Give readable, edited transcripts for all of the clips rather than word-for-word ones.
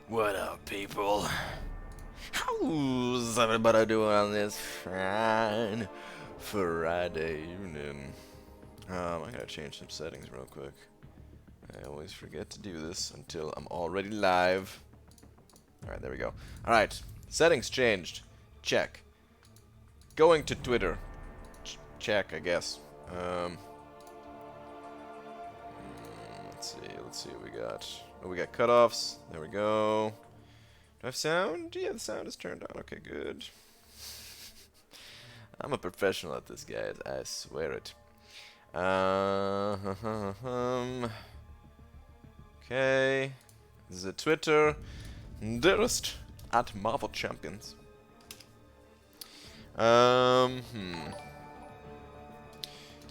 What up, people? How's everybody doing on this fine Friday evening? I gotta change some settings real quick. I always forget to do this until I'm already live. Alright, there we go. Alright, settings changed. Check. Going to Twitter. Check, I guess. Let's see what we got. Oh, we got cutoffs. There we go. Do I have sound? Yeah, the sound is turned on. Okay, good. I'm a professional at this, guys. I swear it. Okay. This is a Twitter. Dearest at Marvel Champions.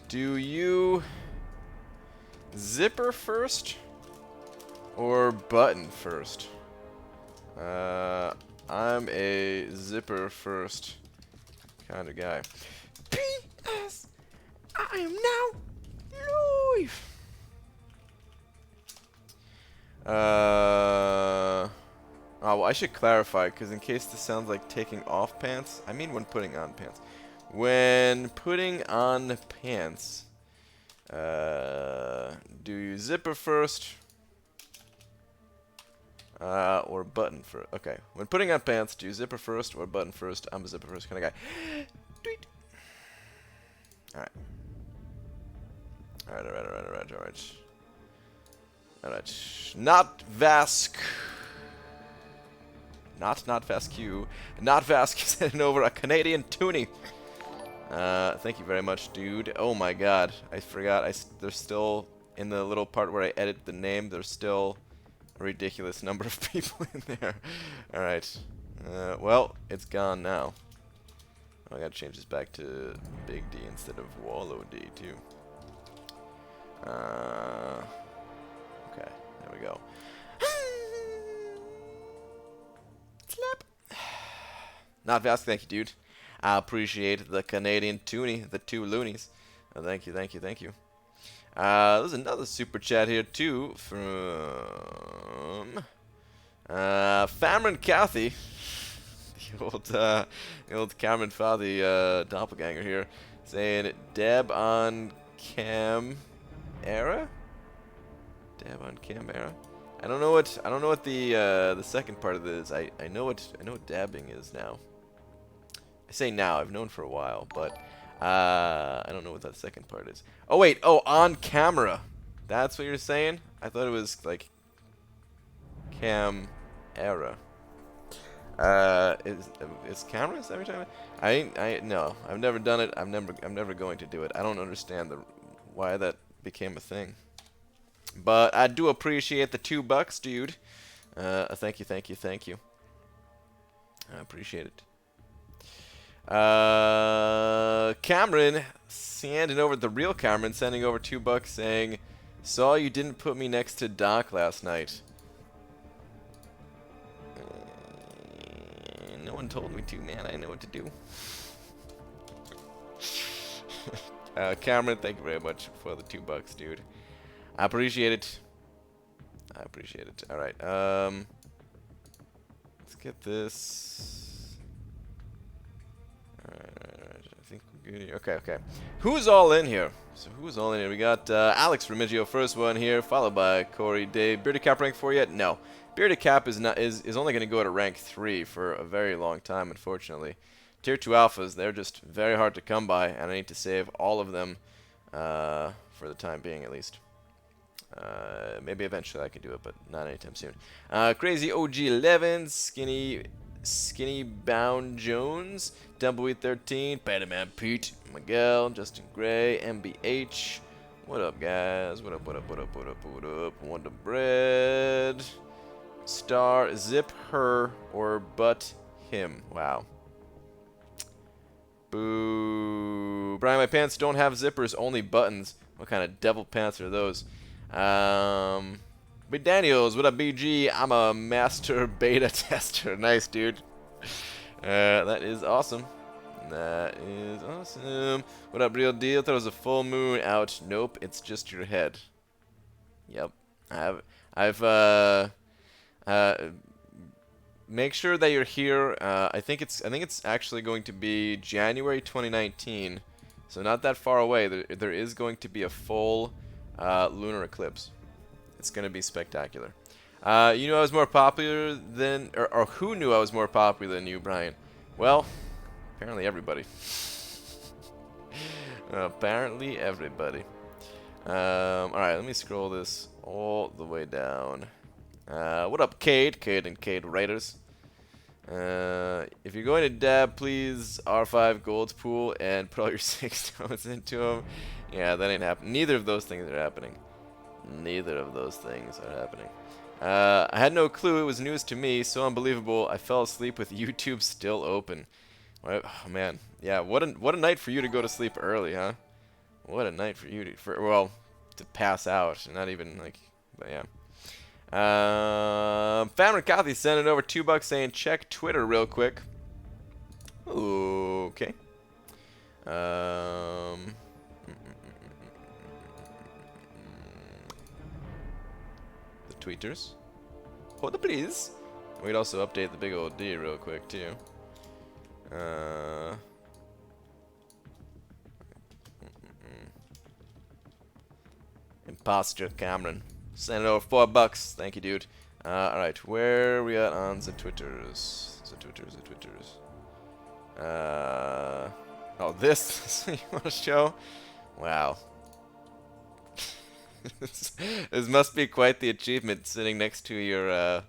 Do you zipper first or button first? I'm a zipper first kind of guy. P.S. I am now live. Oh, well, I should clarify, because in case this sounds like taking off pants, I mean when putting on pants. When putting on pants, do you zipper first or button first? Okay, when putting on pants, do you zipper first or button first? I'm a zipper first kind of guy. Tweet. Alright. Alright. Not Vask. Not Vasq. Not Vask sending over a Canadian toonie. Thank you very much, dude. Oh my god. I forgot. There's still, in the little part where I edit the name, there's still a ridiculous number of people in there. Alright. Well, it's gone now. Oh, I gotta change this back to Big D instead of Wallow D, too. Okay. There we go. Slap. Not Vask, thank you, dude. I appreciate the Canadian toonie, the 2 loonies. Thank you. There's another super chat here too from Cameron Cathy, the old Cameron Fathy doppelganger here, saying Deb on cam era. Deb on cam era. I don't know what the second part of this. I know what dabbing is now. I say now. I've known for a while, but I don't know what that second part is. Oh wait. Oh, on camera. That's what you're saying? I thought it was like cam era. Is cameras every time? No. I've never done it. I'm never going to do it. I don't understand why that became a thing. But I do appreciate the $2, dude. Thank you. I appreciate it. Cameron sending over, the real Cameron sending over $2 saying, saw you didn't put me next to Doc last night. No one told me to, man. I know what to do. Cameron, thank you very much for the $2, dude. I appreciate it. Alright, let's get this. Alright. I think we're good here. Okay. Who's all in here? So who's all in here? We got Alex Remigio, first one here, followed by Corey Dave. Bearded Cap rank 4 yet? No. Bearded Cap is only going to go to rank 3 for a very long time, unfortunately. Tier 2 alphas, they're just very hard to come by, and I need to save all of them for the time being, at least. Maybe eventually I can do it, but not anytime soon. Crazy OG 11, Skinny Bound Jones, Tumbleweed 13, Padaman Pete, Miguel, Justin Gray, MBH. What up, guys? What up? Wonder Bread, Star, Zip her or butt him. Wow. Boo. Brian, my pants don't have zippers, only buttons. What kind of devil pants are those? But Daniels, what up, BG? I'm a master beta tester. Nice, dude. That is awesome. What up, real deal? Thought it was a full moon out. Nope, it's just your head. Yep. I've make sure that you're here. I think it's actually going to be January 2019, so not that far away. There is going to be a full lunar eclipse. It's going to be spectacular. You knew I was more popular than, or who knew I was more popular than you, Brian? Well, apparently everybody. Apparently everybody. Alright, let me scroll this all the way down. What up, Cade? Cade and Cade Raiders. If you're going to dab, please R5 Gold's pool and put all your 6 stones into them. Yeah, that ain't happening. Neither of those things are happening. Neither of those things are happening. I had no clue. It was news to me. So unbelievable. I fell asleep with YouTube still open. Oh, man. Yeah, what a night for you to go to sleep early, huh? What a night for you to, to pass out. Not even, like, but yeah. Family Kathy sending over $2 saying check Twitter real quick. Okay. The tweeters. Hold on, please. We'd also update the big old D real quick too. Imposter Cameron. Send it over $4. Thank you, dude. Alright, where are we at on the Twitters? The Twitters. Oh, this you want to show? Wow. This must be quite the achievement, sitting next to your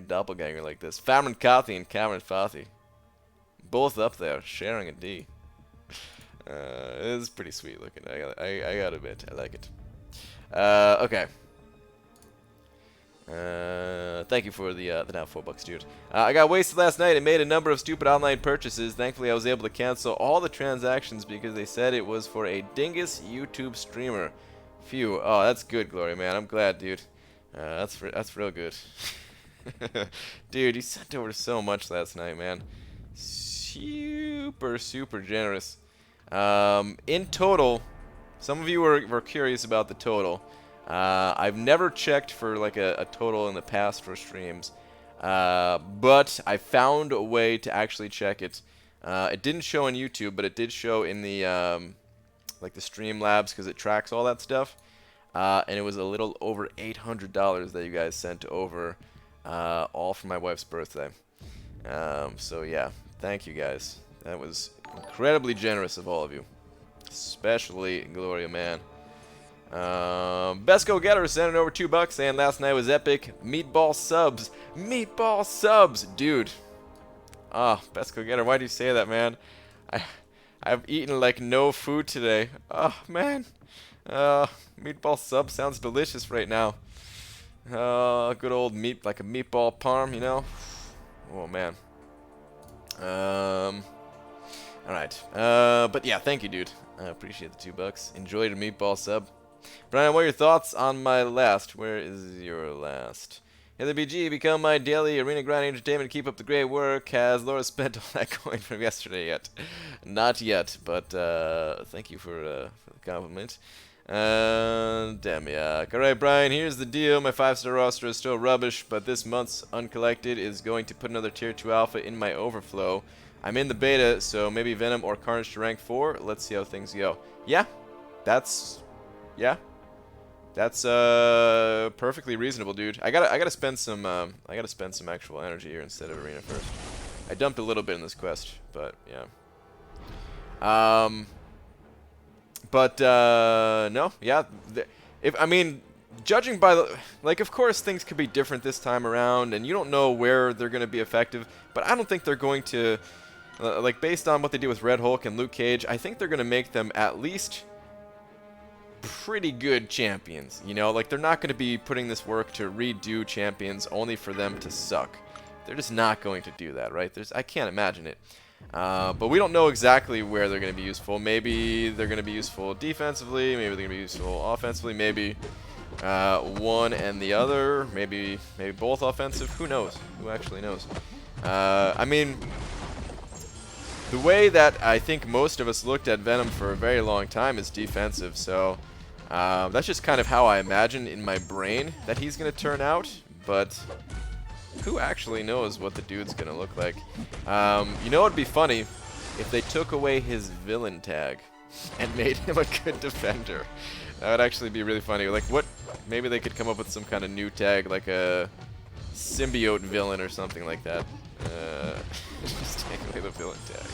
doppelganger like this. Cameron Cathy and Cameron Fathy. Both up there, sharing a D. It is pretty sweet looking. I gotta admit, I like it. Okay. Thank you for the now $4, dude. I got wasted last night and made a number of stupid online purchases. Thankfully, I was able to cancel all the transactions because they said it was for a dingus YouTube streamer. Phew. Oh, that's good, Glory, man. I'm glad, dude. That's real good. Dude, you sent over so much last night, man. Super generous. In total, some of you were curious about the total. I've never checked for like a total in the past for streams, but I found a way to actually check it. It didn't show on YouTube, but it did show in the like the Streamlabs because it tracks all that stuff. And it was a little over $800 that you guys sent over, all for my wife's birthday. So yeah, thank you guys. That was incredibly generous of all of you, especially Gloria, man. Best Go Getter sent it over $2, and last night was epic. Meatball subs, dude. Ah, Best Go Getter, why do you say that, man? I've eaten like no food today. Oh man. Meatball sub sounds delicious right now. Good old meat, like a meatball parm, you know. Oh man. Alright. But yeah, thank you, dude. I appreciate the $2. Enjoyed your meatball sub. Brian, what are your thoughts on my last? Where is your last? LBG, become my daily arena grind entertainment. Keep up the great work. Has Laura spent all that coin from yesterday yet? Not yet, but thank you for the compliment. Demiak. Alright, Brian, here's the deal. My 5-star roster is still rubbish, but this month's uncollected is going to put another tier 2 alpha in my overflow. I'm in the beta, so maybe Venom or Carnage to rank 4. Let's see how things go. Yeah, that's perfectly reasonable, dude. I gotta spend some actual energy here instead of arena first. I dumped a little bit in this quest, but yeah. No, yeah. I mean, judging by the, like, of course things could be different this time around, and you don't know where they're gonna be effective. But I don't think they're going to, like, based on what they did with Red Hulk and Luke Cage, I think they're gonna make them at least pretty good champions. You know, like, they're not gonna be putting this work to redo champions only for them to suck. They're just not going to do that, right? I can't imagine it. But we don't know exactly where they're going to be useful. Maybe they're going to be useful defensively. Maybe they're going to be useful offensively. Maybe one and the other. Maybe both offensive. Who knows? Who actually knows? I mean, the way that I think most of us looked at Venom for a very long time is defensive. So that's just kind of how I imagine in my brain that he's going to turn out. But Who actually knows what the dude's gonna look like? You know what'd be funny? If they took away his villain tag and made him a good defender. That would actually be really funny. Like, what? Maybe they could come up with some kind of new tag, like a symbiote villain or something like that. Just take away the villain tag.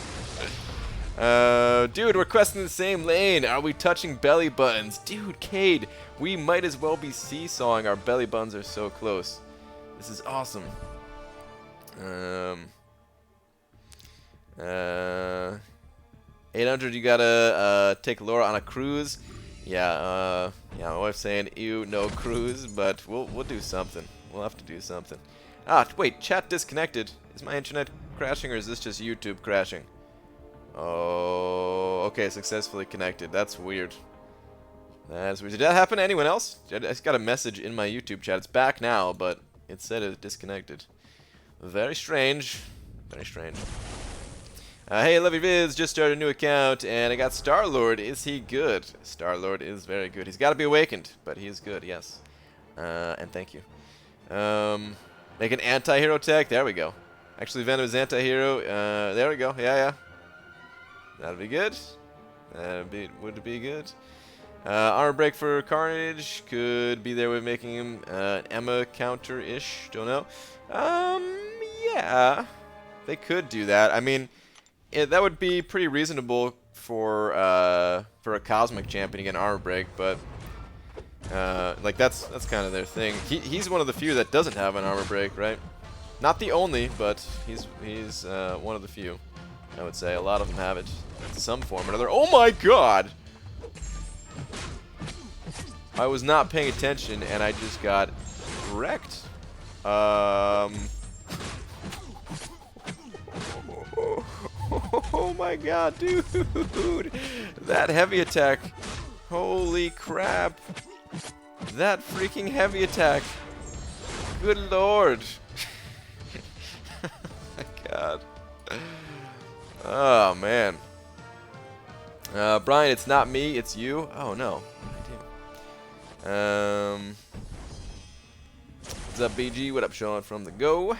Dude, we're questing the same lane. Are we touching belly buttons? Dude, Cade, we might as well be seesawing. Our belly buttons are so close. This is awesome. 800, you gotta take Laura on a cruise. Yeah, yeah, my wife's saying, ew, no cruise, but we'll do something. We'll have to do something. Ah, wait, chat disconnected. Is my internet crashing or is this just YouTube crashing? Oh, okay, successfully connected. That's weird. That's weird. Did that happen to anyone else? I just got a message in my YouTube chat. It's back now, but it said it disconnected. Very strange. Very strange. Hey, Levy Viz, just started a new account, and I got Star-Lord. Is he good? Star-Lord is very good. He's got to be awakened, but he is good, yes. And thank you. Make an anti-hero tag. There we go. Actually, Venom is anti-hero. There we go. Yeah, yeah. That'd be good. Would be good. Armor break for Carnage. Could be there with making him Emma counter-ish. Don't know. Yeah. They could do that. I mean, that would be pretty reasonable for a Cosmic Champion to get an armor break, but like that's kind of their thing. He's one of the few that doesn't have an armor break, right? Not the only, but he's one of the few. I would say a lot of them have it in some form or another. Oh my God! I was not paying attention and I just got wrecked. Oh my God, dude! That heavy attack! Holy crap! That freaking heavy attack! Good Lord! Oh my God! Oh man! Brian, it's not me, it's you. Oh no! What's up, BG? What up, Sean from the Go?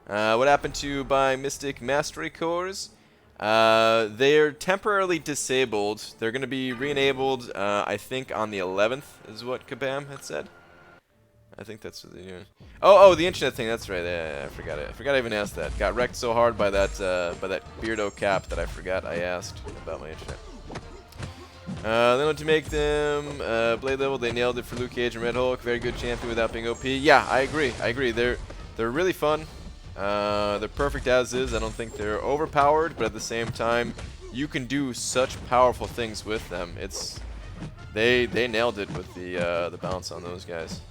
What happened to buy Mystic Mastery Cores? They're temporarily disabled. They're going to be re-enabled, I think, on the 11th, is what Kabam had said. I think that's what they're doing. Oh, the internet thing. That's right. Yeah, I forgot it. I forgot I even asked that. Got wrecked so hard by that Beardo cap that I forgot I asked about my internet. They want to make them blade level. They nailed it for Luke Cage and Red Hulk. Very good champion without being OP. Yeah, I agree. I agree. They're really fun. They're perfect as is. I don't think they're overpowered, but at the same time, you can do such powerful things with them. They nailed it with the bounce on those guys.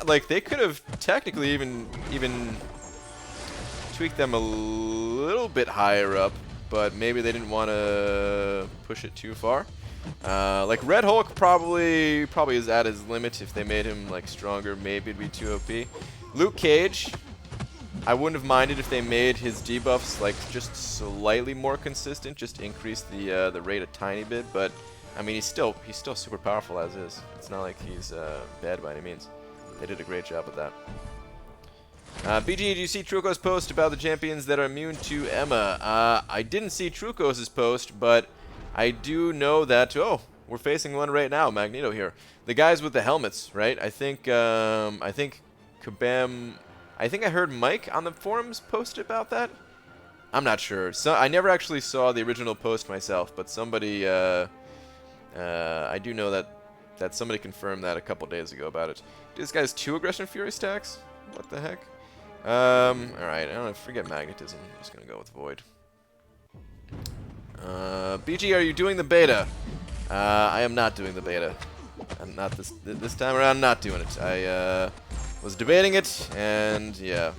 Like they could have technically even tweaked them a little bit higher up, but maybe they didn't want to push it too far. Like Red Hulk probably is at his limit. If they made him like stronger, maybe it'd be too OP. Luke Cage, I wouldn't have minded if they made his debuffs like just slightly more consistent, just increase the rate a tiny bit. But I mean, he's still super powerful as is. It's not like he's bad by any means. They did a great job with that. BG, did you see Truco's post about the champions that are immune to Emma? I didn't see Truco's post, but I do know that. Oh, we're facing one right now. Magneto here. The guys with the helmets, right? I think Kabam. I think I heard Mike on the forums post about that. I'm not sure. So I never actually saw the original post myself, but somebody. I do know that somebody confirmed that a couple days ago about it. This guy's 2 aggression fury stacks. What the heck? Alright, I don't know, forget magnetism. I'm just gonna go with void. BG, are you doing the beta? I am not doing the beta. I'm not this time around. I'm not doing it. I was debating it, and yeah,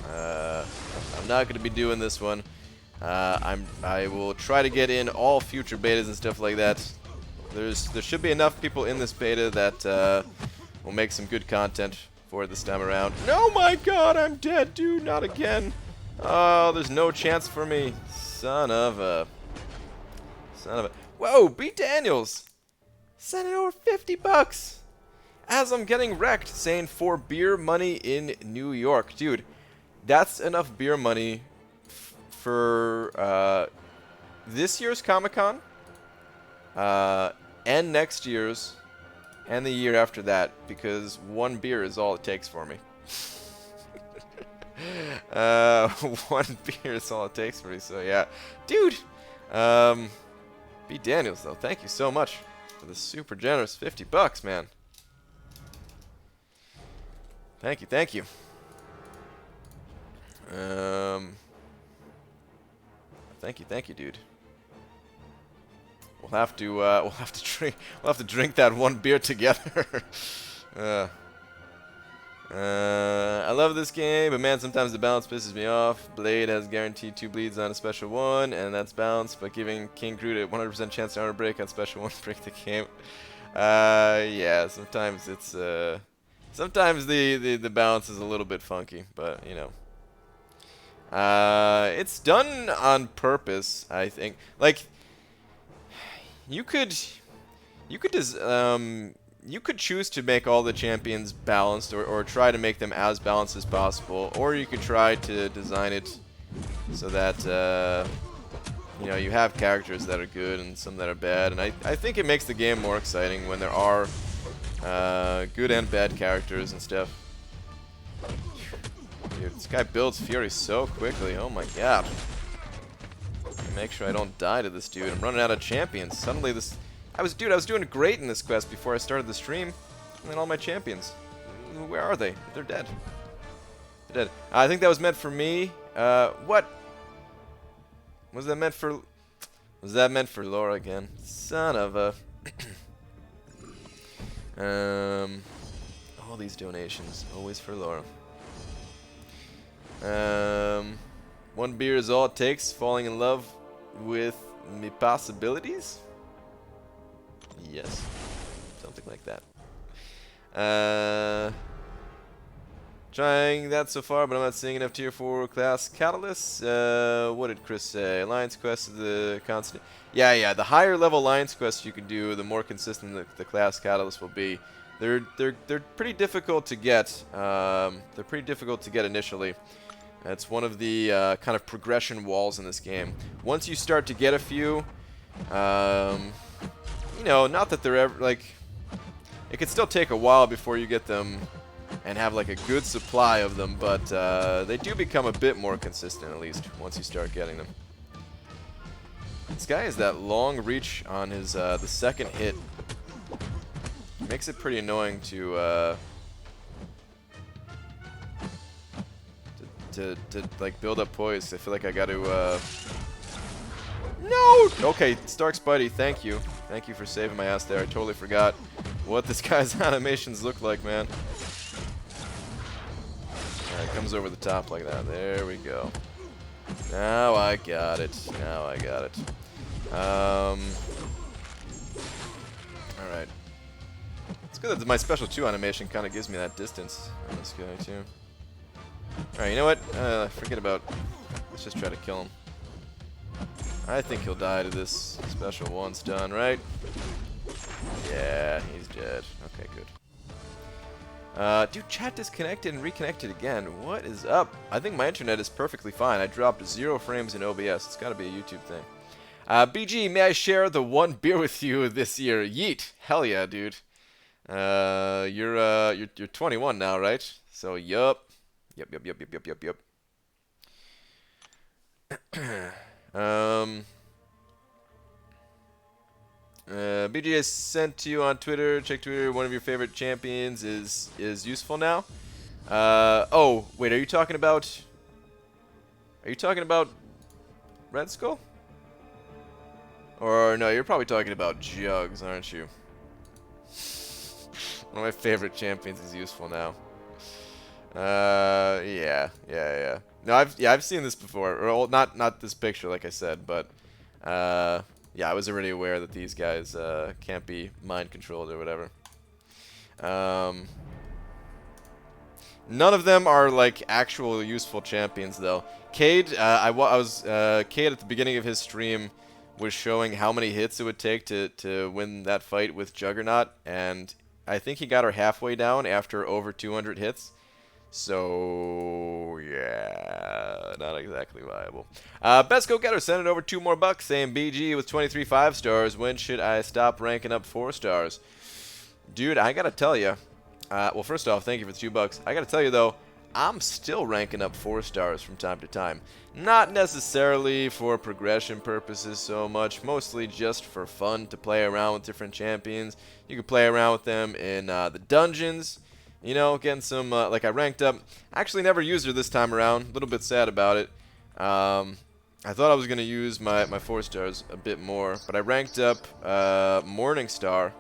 I'm not gonna be doing this one. I will try to get in all future betas and stuff like that. There should be enough people in this beta that will make some good content for it this time around. Oh my God, I'm dead, dude! Not again. Oh, there's no chance for me. Son of a. Whoa, B Daniels! Sending over $50. as I'm getting wrecked, saying for beer money in New York. Dude, that's enough beer money for this year's Comic-Con, and next year's, and the year after that, because one beer is all it takes for me. One beer is all it takes for me, so yeah. Dude, B. Daniels, though, thank you so much for the super generous 50 bucks, man. Thank you, thank you. Thank you, dude. We'll have to drink that one beer together. I love this game, but man, sometimes the balance pisses me off. Blade has guaranteed 2 bleeds on a special one, and that's balanced, but giving King Groot a 100% chance to armor break on special one break the game. Yeah, sometimes it's sometimes the balance is a little bit funky, but you know. It's done on purpose, I think. Like, you could choose to make all the champions balanced, or try to make them as balanced as possible, or you could try to design it so that you know, you have characters that are good and some that are bad, and I think it makes the game more exciting when there are good and bad characters and stuff. Dude, this guy builds Fury so quickly. Oh my god. Make sure I don't die to this dude. I'm running out of champions. Suddenly this... I was doing great in this quest before I started the stream. And then all my champions. Where are they? They're dead. They're dead. I think that was meant for me. What? Was that meant for... Was that meant for Laura again? Son of a... all these donations. Always for Laura. One beer is all it takes. Falling in love with me possibilities? Yes. Something like that. Trying that so far, but I'm not seeing enough tier 4 class catalysts. What did Chris say? Alliance quest is the constant. Yeah, the higher level alliance quests you can do, the more consistent the class catalyst will be. They're pretty difficult to get. They're pretty difficult to get initially. It's one of the kind of progression walls in this game. Once you start to get a few, you know, not that they're ever, like, it could still take a while before you get them and have like a good supply of them, but they do become a bit more consistent, at least once you start getting them. This guy has that long reach on his the second hit. Makes it pretty annoying to like build up poise. I feel like I got to no! Okay, Stark Spidey, thank you. Thank you for saving my ass there. I totally forgot what this guy's animations look like, man. Alright, comes over the top like that. There we go. Now I got it. Now I got it. Alright. It's good that my special 2 animation kind of gives me that distance on this guy, too. Alright, you know what? Forget about... Let's just try to kill him. I think he'll die to this special once done, right? Yeah, he's dead. Okay, good. Dude, chat disconnected and reconnected again. What is up? I think my internet is perfectly fine. I dropped 0 frames in OBS. It's got to be a YouTube thing. BG, may I share the one beer with you this year? Yeet. Hell yeah, dude. You're 21 now, right? So, yup. Yep. BG, I sent to you on Twitter. Check Twitter. One of your favorite champions is useful now. Oh, wait. Are you talking about Red Skull? Or no, you're probably talking about Jugs, aren't you? One of my favorite champions is useful now. Yeah. No, I've seen this before. Or not this picture, like I said, but yeah, I was already aware that these guys can't be mind controlled or whatever. None of them are like actual useful champions, though. Cade, Cade at the beginning of his stream was showing how many hits it would take to win that fight with Juggernaut, and I think he got her halfway down after over 200 hits. So, yeah, not exactly viable. Best Go Getter sent it over 2 more bucks, saying BG with 23 5-stars. When should I stop ranking up 4-stars? Dude, I gotta tell you. Well, first off, thank you for the 2 bucks. I gotta tell you, though, I'm still ranking up 4-stars from time to time. Not necessarily for progression purposes so much, mostly just for fun to play around with different champions. You can play around with them in the dungeons, you know, getting some, like I ranked up. Actually never used her this time around, a little bit sad about it. I thought I was going to use my 4-stars a bit more, but I ranked up Morningstar,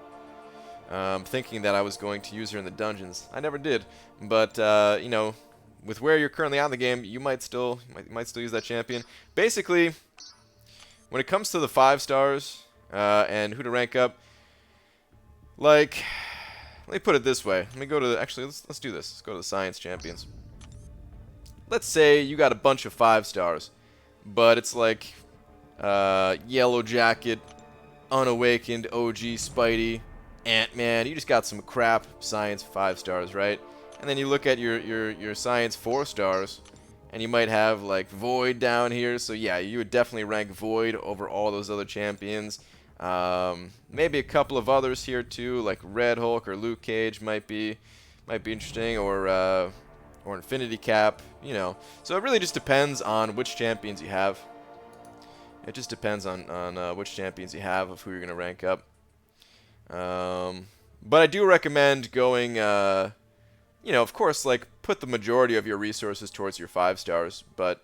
thinking that I was going to use her in the dungeons. I never did, but, you know, with where you're currently on the game, you might still use that champion. Basically, when it comes to the 5-stars and who to rank up, like, let me put it this way. Let me go to actually let's do this. Let's go to the science champions. Let's say you got a bunch of 5-stars, but it's like Yellow Jacket, Unawakened, OG Spidey, Ant-Man. You just got some crap science 5-stars, right? And then you look at your science 4-stars, and you might have like Void down here. So yeah, you would definitely rank Void over all those other champions. Maybe a couple of others here too, like Red Hulk or Luke Cage might be interesting, or Infinity Cap, you know. So it really just depends on which champions you have. It just depends on which champions you have of who you're gonna rank up. But I do recommend going. You know, of course, like, put the majority of your resources towards your 5-stars, but,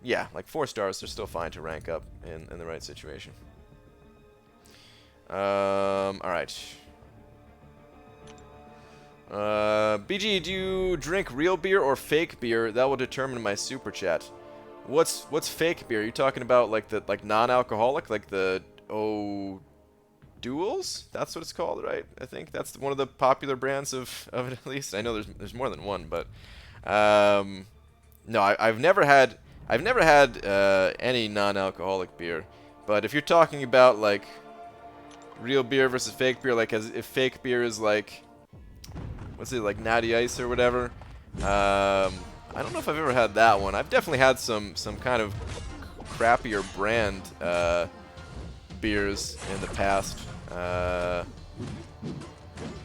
yeah, like 4-stars, they're still fine to rank up in the right situation. Alright. BG, do you drink real beer or fake beer? That will determine my super chat. What's fake beer? Are you talking about, like, the non-alcoholic, like the Duels? That's what it's called, right? I think that's one of the popular brands of it, at least. I know there's more than one, but no, I've never had any non-alcoholic beer. But if you're talking about like real beer versus fake beer, like if fake beer is like, what's it, like Natty Ice or whatever, I don't know if I've ever had that one. I've definitely had some kind of crappier brand beers in the past.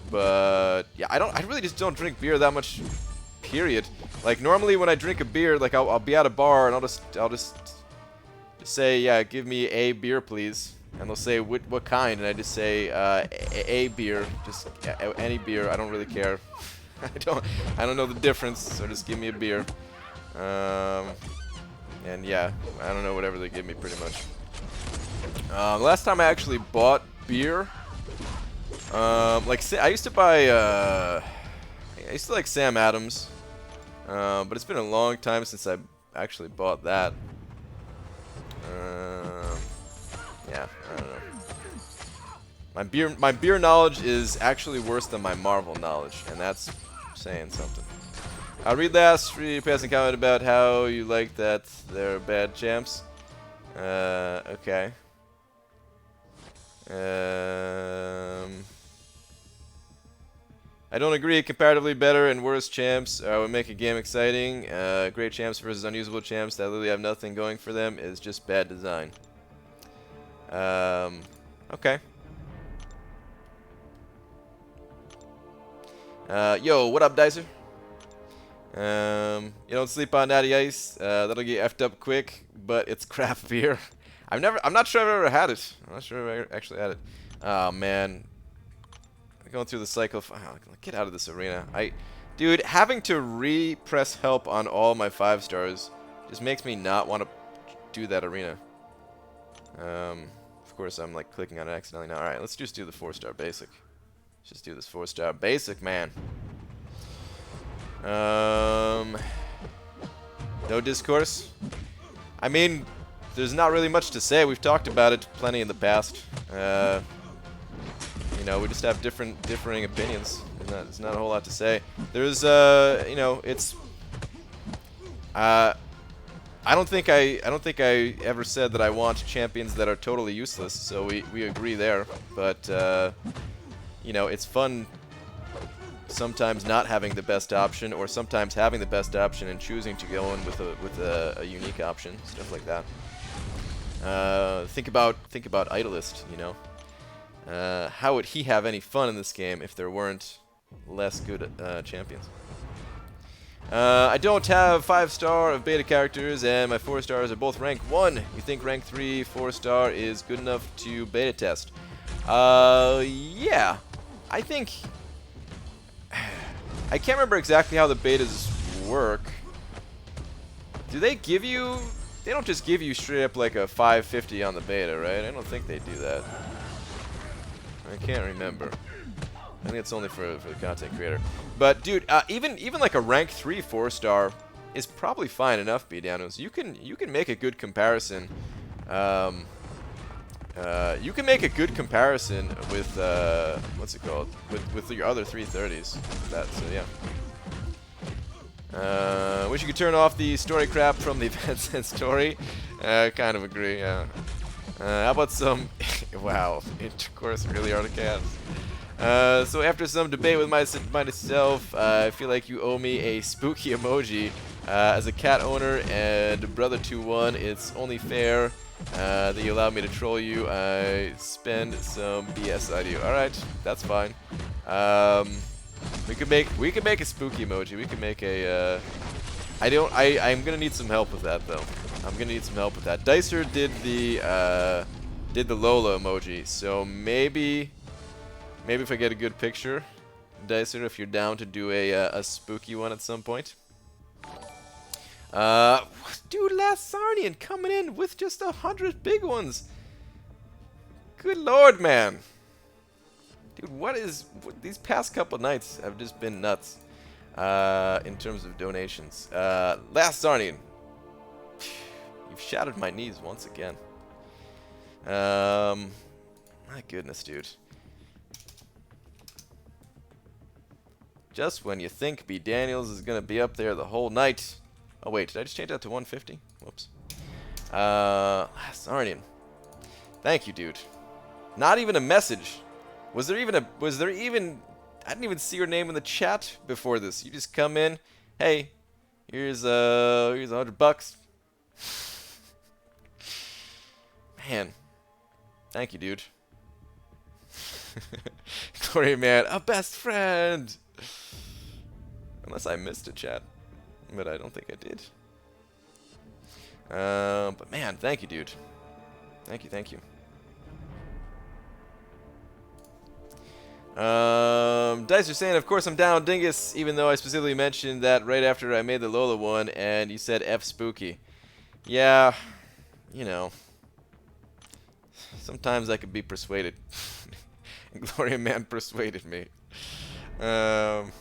But yeah, I really just don't drink beer that much, period. Like normally when I drink a beer, like I'll be at a bar and I'll just say, yeah, give me a beer please, and they'll say what kind, and I just say a beer, just any beer. I don't really care. I don't know the difference, so just give me a beer. And yeah, I don't know, whatever they give me pretty much. Last time I actually bought beer, like I used to buy, I used to like Sam Adams, but it's been a long time since I actually bought that. Yeah, I don't know. My beer knowledge is actually worse than my Marvel knowledge, and that's saying something. I'll read last passing comment about how you like that they're bad champs. Okay. I don't agree. Comparatively better and worse champs would make a game exciting. Great champs versus unusable champs that literally have nothing going for them is just bad design. Okay. Yo, what up, Dicer? You don't sleep on Natty Ice. That'll get effed up quick, but it's craft beer. I'm not sure I've ever had it. I'm not sure if I actually had it. Oh man, I'm going through the cycle. Get out of this arena. Dude, having to re-press help on all my 5-stars just makes me not want to do that arena. Of course, I'm like clicking on it accidentally now. All right, let's just do the 4-star basic. Let's just do this 4-star basic, man. No discourse. I mean, there's not really much to say. We've talked about it plenty in the past. You know, we just have differing opinions. There's not a whole lot to say. There's, you know, it's, I don't think I ever said that I want champions that are totally useless, so we agree there. But you know, it's fun sometimes not having the best option, or sometimes having the best option and choosing to go in with a unique option, stuff like that. Think about Idolist, you know. How would he have any fun in this game if there weren't less good champions? I don't have 5-star of beta characters, and my 4 stars are both rank 1. You think rank 3 4-star is good enough to beta test? Yeah. I think... I can't remember exactly how the betas work. Do they give you... They don't just give you straight up like a 550 on the beta, right? I don't think they do that. I can't remember. I think it's only for the content creator. But dude, even like a rank 3 4-star is probably fine enough, B-Danos. You can make a good comparison. You can make a good comparison with what's it called? With your other 330s. That, so yeah. Wish you could turn off the story crap from the events and story. Kind of agree. Yeah. How about some? Wow, intercourse really are the cats. So after some debate with myself, I feel like you owe me a spooky emoji. As a cat owner and brother to one, it's only fair that you allow me to troll you. I spend some BS on you. All right, that's fine. We could make a spooky emoji. We could make a. I'm gonna need some help with that though. I'm gonna need some help with that. Dicer did the Lola emoji, so maybe if I get a good picture, Dicer, if you're down to do a spooky one at some point. Dude, Last Sarnian coming in with just 100 big ones. Good lord, man. Dude, these past couple nights have just been nuts in terms of donations. Last Sarnian, you've shattered my knees once again. My goodness, dude. Just when you think B. Daniels is gonna be up there the whole night. Oh wait, did I just change that to 150? Whoops. Sarnian. Thank you, dude. Not even a message. Was there even I didn't even see your name in the chat before this. You just come in, hey, here's $100. Man. Thank you, dude. Glory man, a best friend. Unless I missed a chat. But I don't think I did. But man, thank you, dude. Thank you. Dice are saying, of course I'm down, Dingus, even though I specifically mentioned that right after I made the Lola one, and you said F spooky. Yeah, you know. Sometimes I could be persuaded. Gloria Man persuaded me. Alright,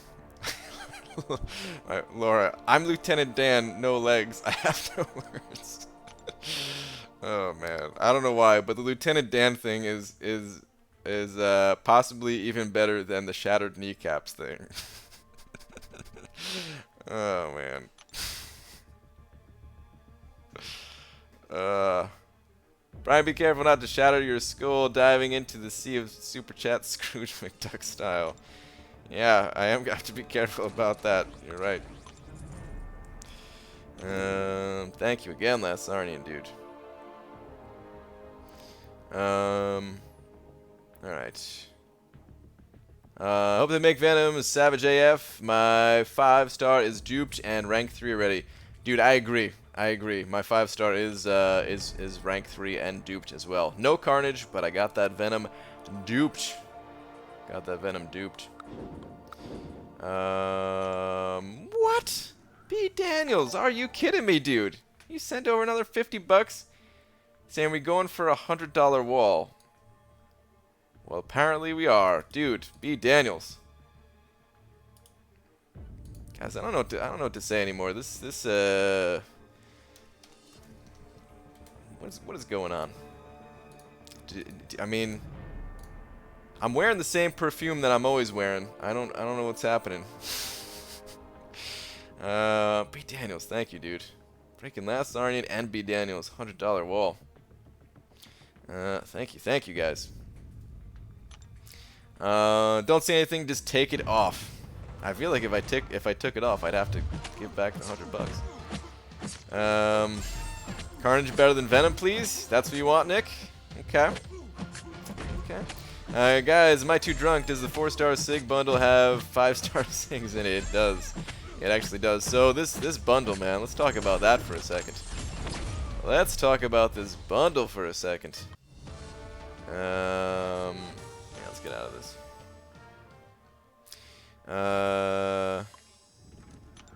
Laura, I'm Lieutenant Dan, no legs. I have no words. Oh man, I don't know why, but the Lieutenant Dan thing is possibly even better than the shattered kneecaps thing. Oh man. Brian, be careful not to shatter your skull diving into the sea of super chat Scrooge McDuck style. Yeah, I am going to be careful about that. You're right. Thank you again, Last Sarnian, dude. Alright. Hope they make Venom Savage AF. My 5-star is duped and rank 3 already. Dude, I agree. My 5-star is rank 3 and duped as well. No Carnage, but I got that Venom duped. What? B. Daniels, are you kidding me, dude? You sent over another $50 saying we're going for a $100 wall. Well, apparently we are. Dude, B. Daniels. Guys, I don't know what to say anymore. What is going on? I mean, I'm wearing the same perfume that I'm always wearing. I don't know what's happening. B. Daniels, thank you, dude. Breaking last Arnian and B. Daniels. $100 wall. Thank you guys. Don't see anything, just take it off. I feel like if I took it off, I'd have to give back the $100. Carnage better than Venom, please. That's what you want, Nick. Okay. Okay. Guys, am I too drunk? Does the 4-star Sig bundle have 5-star Sigs in it? It does. It actually does. So this bundle, man. Let's talk about that for a second. Let's talk about this bundle for a second. Yeah, let's get out of this.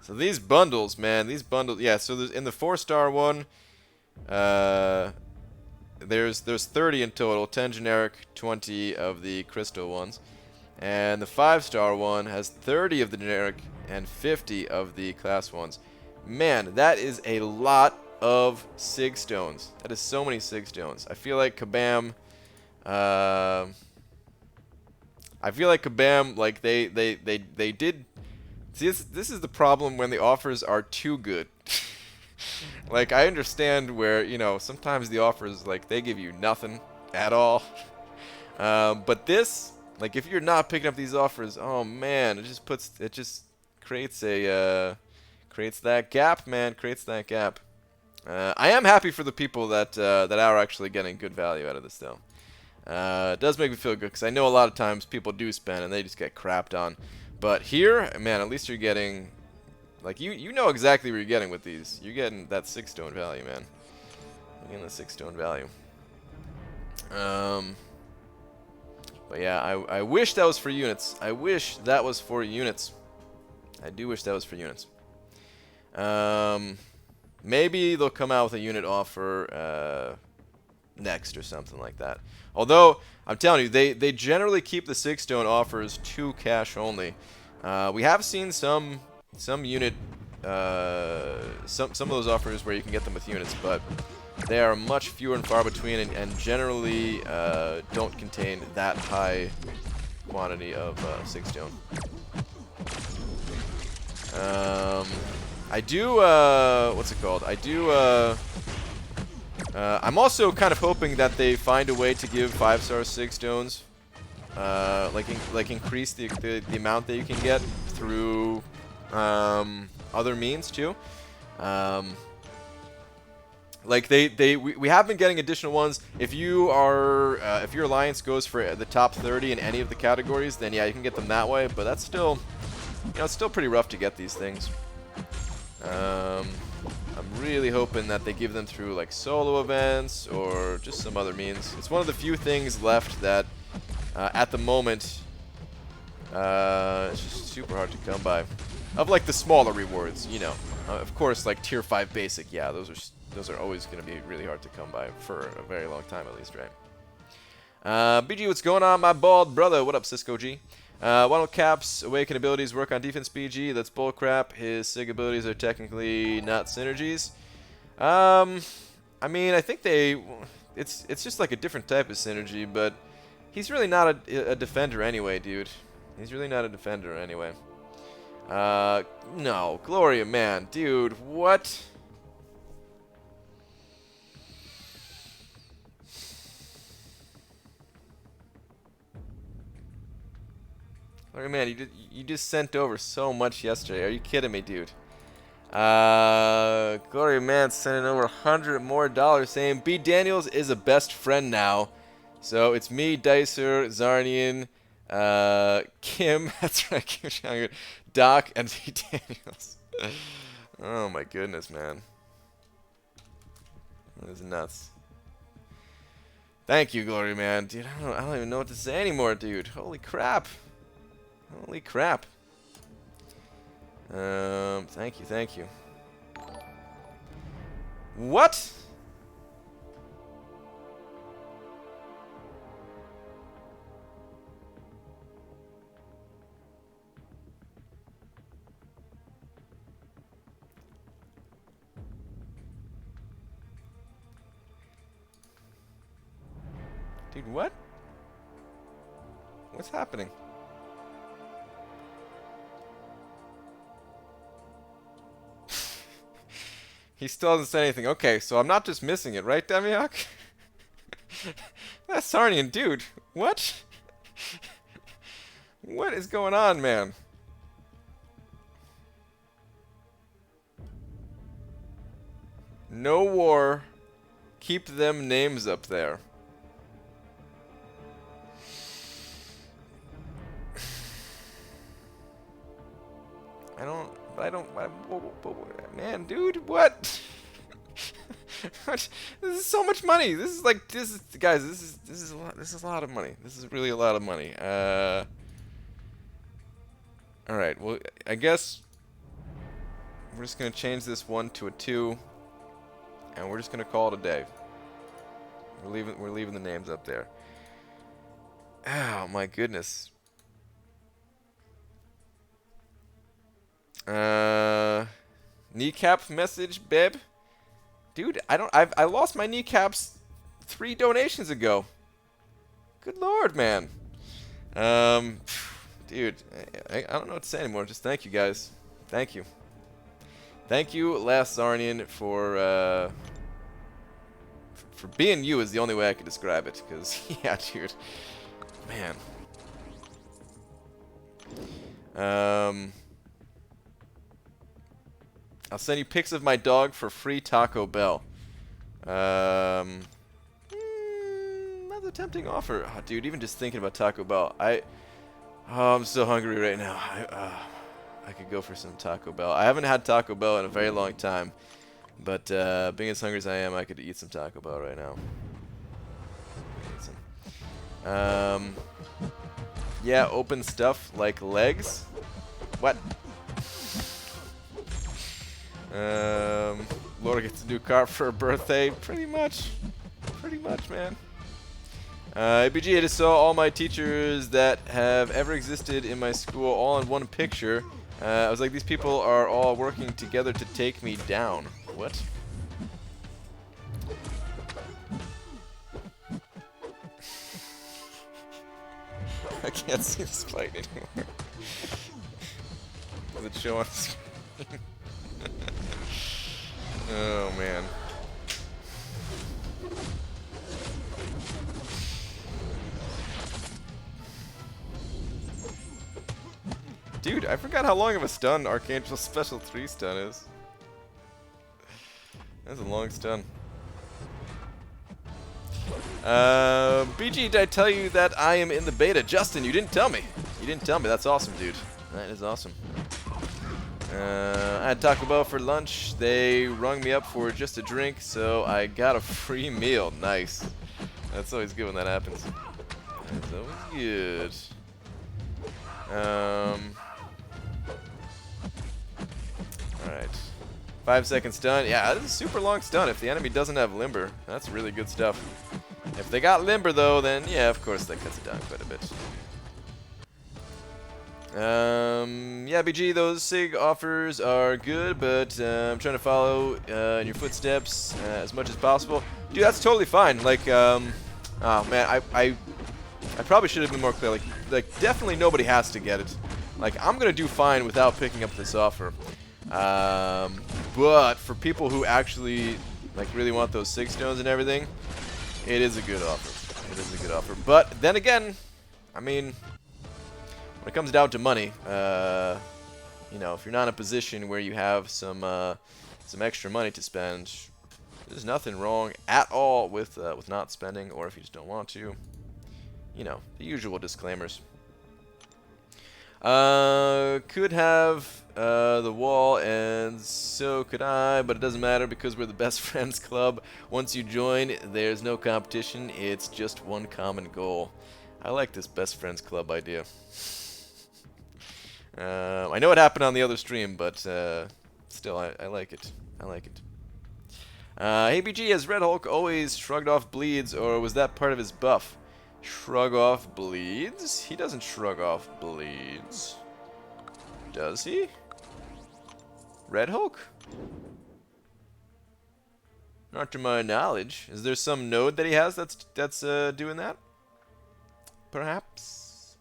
So these bundles, man, yeah, so there's, in the 4-star one, there's 30 in total, 10 generic, 20 of the crystal ones. And the 5-star one has 30 of the generic and 50 of the class ones. Man, that is a lot of Sig stones. That is so many Sig stones. I feel like Kabam, like they did. See, this is the problem when the offers are too good. Like, I understand where, you know, sometimes the offers, like, they give you nothing at all. But this, like, if you're not picking up these offers, oh man, it just creates that gap, man. Creates that gap. I am happy for the people that are actually getting good value out of this, though. It does make me feel good, because I know a lot of times people do spend and they just get crapped on. But here, man, at least you're getting, like, you know exactly what you're getting with these. You're getting that 6-stone value, man. You're getting the 6-stone value. But yeah, I wish that was for units. I wish that was for units. I do wish that was for units. Maybe they'll come out with a unit offer next or something like that. Although, I'm telling you, they generally keep the 6-stone offers to cash only. We have seen some unit, some of those offers where you can get them with units, but they are much fewer and far between, and generally don't contain that high quantity of 6-stone. I do, what's it called? I'm also kind of hoping that they find a way to give 5-star 6 stones, like increase the amount that you can get through other means too. Like we have been getting additional ones. If you are if your alliance goes for the top 30 in any of the categories, then yeah, you can get them that way. But that's still, you know, it's still pretty rough to get these things. I'm really hoping that they give them through like solo events or just some other means. It's one of the few things left that at the moment it's just super hard to come by. Of like the smaller rewards, you know. Of course, like tier 5 basic, yeah, those are always going to be really hard to come by for a very long time at least, right? BG, what's going on, my bald brother? What up, Cisco G? Why don't Cap's awaken abilities work on defense BG? That's bullcrap. His SIG abilities are technically not synergies. I mean, I think it's just like a different type of synergy, but he's really not a defender anyway, dude. He's really not a defender anyway. No, Gloria, man, dude, what? Gloria, man, you just sent over so much yesterday. Are you kidding me, dude? Gloria, man, sending over $100 more saying B Daniels is a best friend now. So it's me, Dicer, Zarnian, Kim, that's right, Kim Chang, Doc, and B Daniels. Oh my goodness, man. That is nuts. Thank you, Glory, man. Dude, I don't even know what to say anymore, dude. Holy crap. Holy crap. Thank you. What? Dude, what? What's happening? He still hasn't said anything. Okay, so I'm not just missing it, right, Demiok? That's Sarnian, dude. What? What is going on, man? No war. Keep them names up there. Man, dude, what? This is so much money. Guys, this is a lot. This is a lot of money. This is really a lot of money. All right. Well, I guess we're just gonna change this 1 to a 2, and we're just gonna call it a day. We're leaving the names up there. Oh my goodness. Kneecap message, babe. Dude, I lost my kneecaps 3 donations ago. Good lord, man. Dude, I don't know what to say anymore. Just thank you, guys. Thank you. Thank you, Last Zarnian, for being you is the only way I could describe it. Because, yeah, dude. Man. I'll send you pics of my dog for free Taco Bell. That's a tempting offer. Oh, dude, even just thinking about Taco Bell, I'm so hungry right now. I could go for some Taco Bell. I haven't had Taco Bell in a very long time, but being as hungry as I am, I could eat some Taco Bell right now. Yeah, open stuff like legs. What? Laura gets a new car for her birthday. Pretty much, man. ABG, I just saw all my teachers that have ever existed in my school all in one picture. I was like, these people are all working together to take me down. What? I can't see this fight anymore. Does it show on the screen? Oh, man. Dude, I forgot how long of a stun Archangel's Special 3 stun is. That's a long stun. BG, did I tell you that I am in the beta? Justin, you didn't tell me. You didn't tell me. That's awesome, dude. That is awesome. I had Taco Bell for lunch. They rung me up for just a drink, so I got a free meal. Nice. That's always good when that happens. That's always good. Alright. 5-second stun. Yeah, this is a super long stun if the enemy doesn't have limber. That's really good stuff. If they got limber, though, then yeah, of course, that cuts it down quite a bit. Yeah, BG, those SIG offers are good, but I'm trying to follow in your footsteps as much as possible. Dude, that's totally fine. Like, oh man, I probably should have been more clear. Like, definitely nobody has to get it. Like, I'm gonna do fine without picking up this offer. But for people who actually like really want those 6 stones and everything, it is a good offer. It is a good offer. But then again, I mean, when it comes down to money, you know, if you're not in a position where you have some extra money to spend, there's nothing wrong at all with not spending, or if you just don't want to, you know, the usual disclaimers. Could have the wall, and so could I, but it doesn't matter because we're the best friends club. Once you join, there's no competition, it's just one common goal. I like this best friends club idea. I know it happened on the other stream, but still, I like it. I like it. Hey BG, has Red Hulk always shrugged off bleeds, or was that part of his buff? Shrug off bleeds? He doesn't shrug off bleeds. Does he? Red Hulk? Not to my knowledge. Is there some node that he has that's doing that? Perhaps?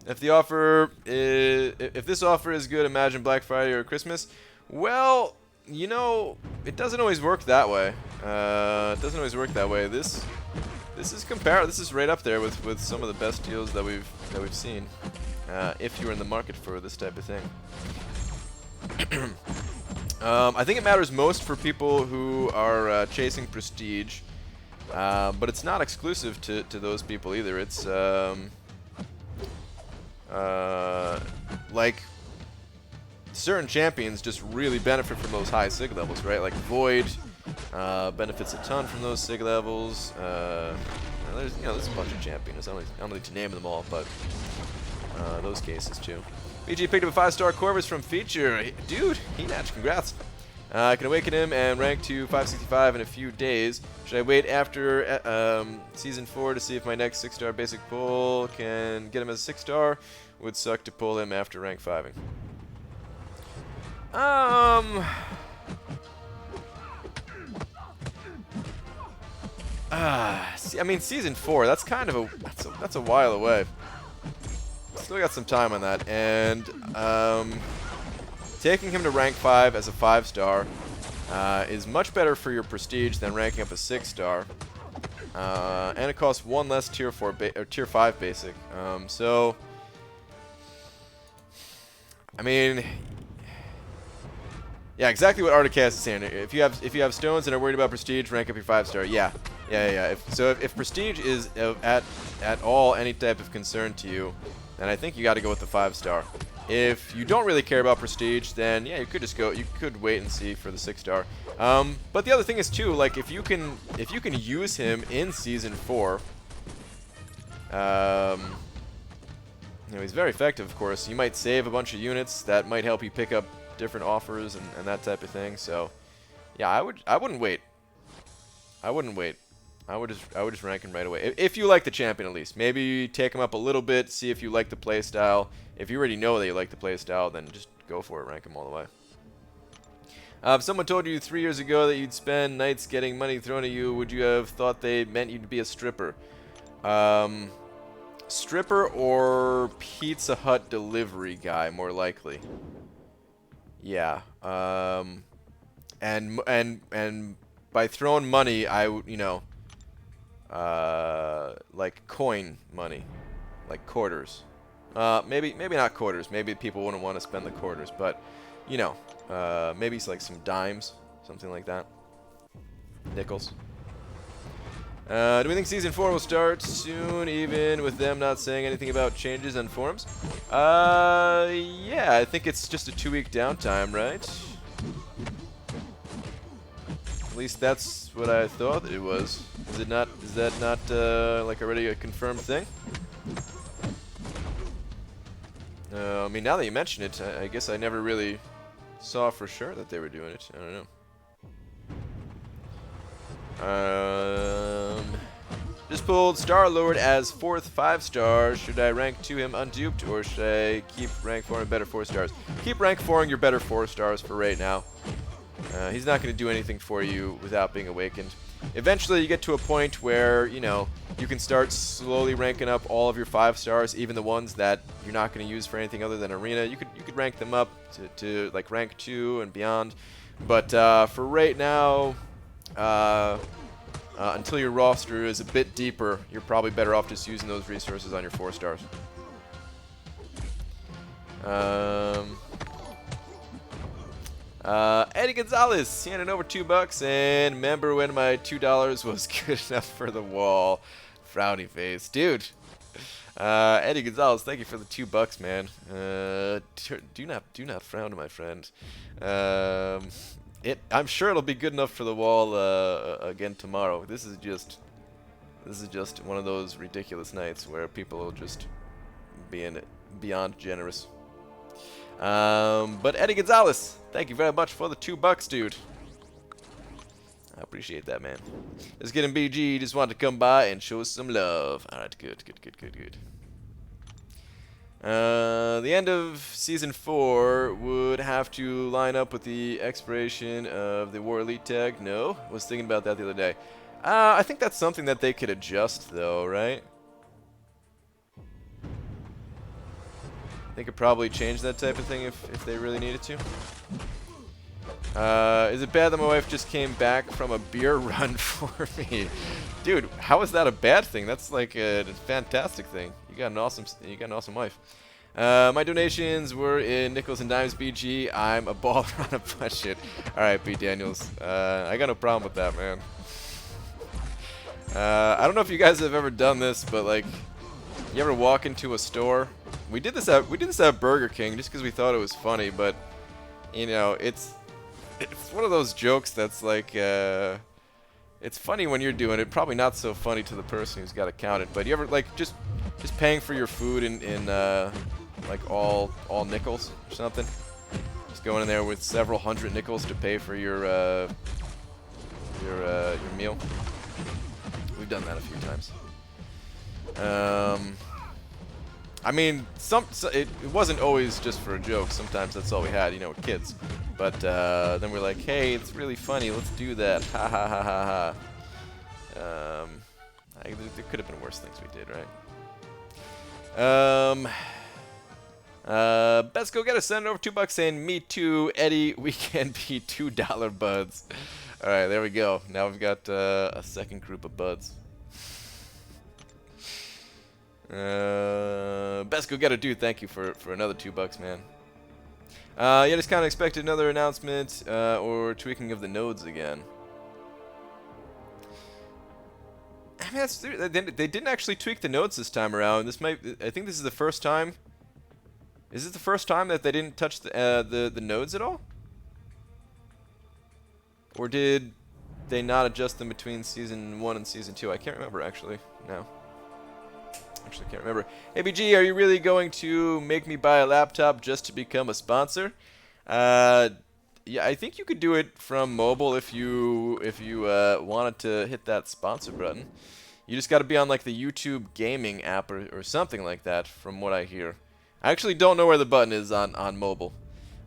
If the offer is, if this offer is good, imagine Black Friday or Christmas. Well, you know, it doesn't always work that way. It doesn't always work that way. This is comparable. This is right up there with some of the best deals that we've seen. If you're in the market for this type of thing. I think it matters most for people who are chasing prestige, but it's not exclusive to those people either. It's like certain champions just really benefit from those high sig levels, right? Like Void benefits a ton from those sig levels. There's a bunch of champions. I don't need to name them all, but those cases too. BG picked up a 5-star Corvus from Feature. Dude, He-Natch, congrats. I can awaken him and rank to 565 in a few days. Should I wait after Season 4 to see if my next 6-star basic pull can get him as a 6-star? Would suck to pull him after rank 5ing. I mean, Season 4, that's kind of that's a while away. Still got some time on that, and taking him to rank 5 as a 5-star is much better for your prestige than ranking up a 6-star, and it costs 1 less tier 4 or tier 5 basic. So, I mean, yeah, exactly what Articast is saying. If you have stones and are worried about prestige, rank up your 5-star. Yeah. If prestige is at all any type of concern to you, then I think you got to go with the 5-star. If you don't really care about prestige, then yeah, you could wait and see for the 6-star. But the other thing is too, like if you can use him in Season 4, he's very effective, of course. You might save a bunch of units that might help you pick up different offers and that type of thing. So yeah, I wouldn't wait. I would just rank him right away. If you like the champion, at least. Maybe take him up a little bit, see if you like the playstyle. If you already know that you like the playstyle, then just go for it, rank him all the way. If someone told you 3 years ago that you'd spend nights getting money thrown at you, would you have thought they meant you to be a stripper? Stripper or Pizza Hut delivery guy, more likely. Yeah. And by throwing money, I would, like coin money, like quarters. Maybe not quarters. Maybe people wouldn't want to spend the quarters, but maybe it's like some dimes, something like that. Nickels. Do we think Season 4 will start soon, even with them not saying anything about changes on forums? Yeah, I think it's just a 2-week downtime, right? At least that's what I thought it was. Is it not? Is that not like already a confirmed thing? I mean, now that you mention it, I guess I never really saw for sure that they were doing it. I don't know. Just pulled Star-Lord as 4th 5-star. Should I rank to him unduped, or should I keep rank 4 and better 4 stars? Keep rank 4ing your better 4 stars for right now. He's not going to do anything for you without being awakened. Eventually, you get to a point where, you can start slowly ranking up all of your 5 stars, even the ones that you're not going to use for anything other than arena. You could rank them up to like rank 2 and beyond. But for right now, until your roster is a bit deeper, you're probably better off just using those resources on your 4 stars. Eddie Gonzalez handing over $2, and remember when my $2 was good enough for the wall? Frowny face, dude. Eddie Gonzalez, thank you for the $2, man. Do not frown, my friend. I'm sure it'll be good enough for the wall again tomorrow. This is just one of those ridiculous nights where people will just be beyond generous. But Eddie Gonzalez, thank you very much for the $2, dude. I appreciate that, man. Let's get him, BG. Just wanted to come by and show us some love. Alright, good. The end of Season 4 would have to line up with the expiration of the War Elite tag. No? I was thinking about that the other day. I think that's something that they could adjust, though, right? They could probably change that type of thing if they really needed to. Is it bad that my wife just came back from a beer run for me? Dude, how is that a bad thing? That's like a fantastic thing. You got an awesome wife. My donations were in nickels and dimes, BG. I'm a baller on a budget. Alright, B. Daniels. I got no problem with that, man. I don't know if you guys have ever done this, but like, you ever walk into a store? We did this at Burger King just because we thought it was funny, but you know, it's one of those jokes that's like, it's funny when you're doing it, probably not so funny to the person who's got to count it. But you ever like just paying for your food in like all nickels or something? Just going in there with several hundred nickels to pay for your meal. We've done that a few times. I mean, it wasn't always just for a joke. Sometimes that's all we had, you know, with kids. But then we're like, hey, it's really funny. Let's do that. Ha ha ha ha ha. There could have been worse things we did, right? Best go get a send over $2 saying, me too, Eddie. We can be $2 buds. All right, there we go. Now we've got a second group of buds. Best go get a dude. Thank you for another $2, man. Yeah, just kind of expected another announcement or tweaking of the nodes again. I mean, they didn't actually tweak the nodes this time around. I think this is the first time. Is it the first time that they didn't touch the nodes at all? Or did they not adjust them between Season 1 and Season 2? I can't remember, actually, now. Actually, can't remember. Hey, BG, are you really going to make me buy a laptop just to become a sponsor? Yeah, I think you could do it from mobile if you wanted to hit that sponsor button. You just got to be on like the YouTube gaming app or something like that, from what I hear. I actually don't know where the button is on mobile,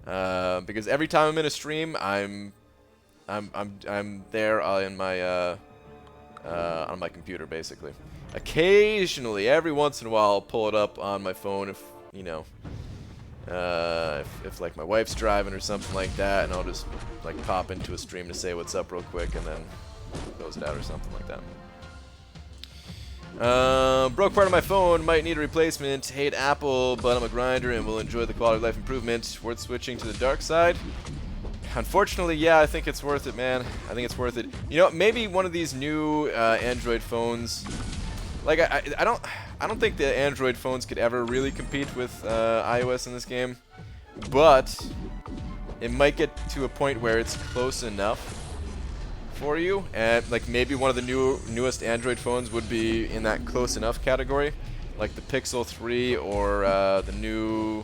because every time I'm in a stream, I'm there on my computer, basically. Occasionally, every once in a while, I'll pull it up on my phone if, you know, if like my wife's driving or something like that, and I'll just like pop into a stream to say what's up real quick and then close it out or something like that. Broke part of my phone, might need a replacement. Hate Apple, but I'm a grinder and will enjoy the quality of life improvement. Worth switching to the dark side? Unfortunately, yeah, I think it's worth it, man. I think it's worth it. You know, maybe one of these new Android phones. Like, I don't think the Android phones could ever really compete with iOS in this game, but it might get to a point where it's close enough for you, and like maybe one of the newest Android phones would be in that close enough category, like the Pixel 3 or the new,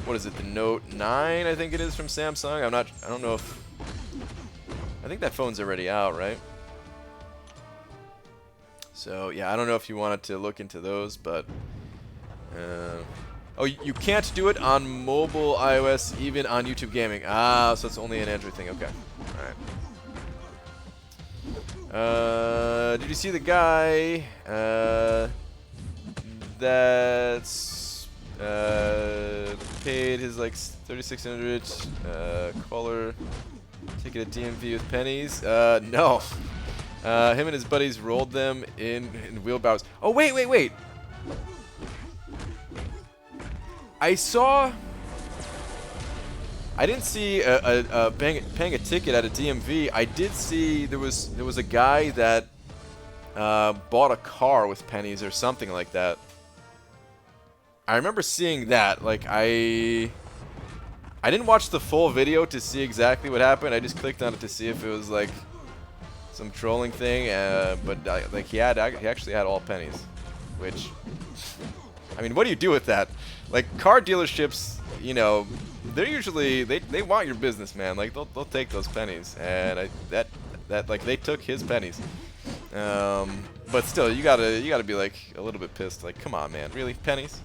what is it, the Note 9, I think it is, from Samsung. I don't know if, I think that phone's already out, right? So, yeah, I don't know if you wanted to look into those, but... oh, you can't do it on mobile iOS, even on YouTube Gaming. Ah, so it's only an Android thing. Okay. Alright. Did you see the guy that's paid his, like, $3,600 caller ticket at DMV with pennies? No. Him and his buddies rolled them in wheelbarrows. Oh, wait. I didn't see paying a ticket at a DMV. I did see there was a guy that bought a car with pennies or something like that. I remember seeing that. Like, I didn't watch the full video to see exactly what happened. I just clicked on it to see if it was like some trolling thing, but like he actually had all pennies, which, I mean, what do you do with that? Like, car dealerships, you know, they're usually they want your business, man. Like, they'll take those pennies, and that like they took his pennies. But still, you gotta be like a little bit pissed. Like, come on, man, really, pennies?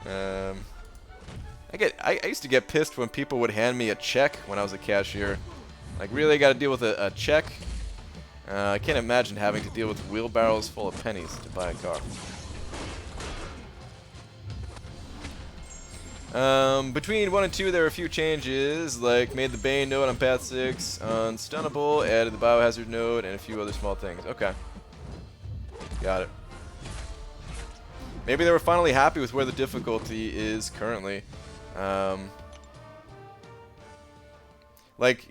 I used to get pissed when people would hand me a check when I was a cashier. Like, really, I got to deal with a check? I can't imagine having to deal with wheelbarrows full of pennies to buy a car. Between 1 and 2, there are a few changes, like made the Bane node on path 6 unstunnable, added the biohazard node, and a few other small things. Okay. Got it. Maybe they were finally happy with where the difficulty is currently. Like,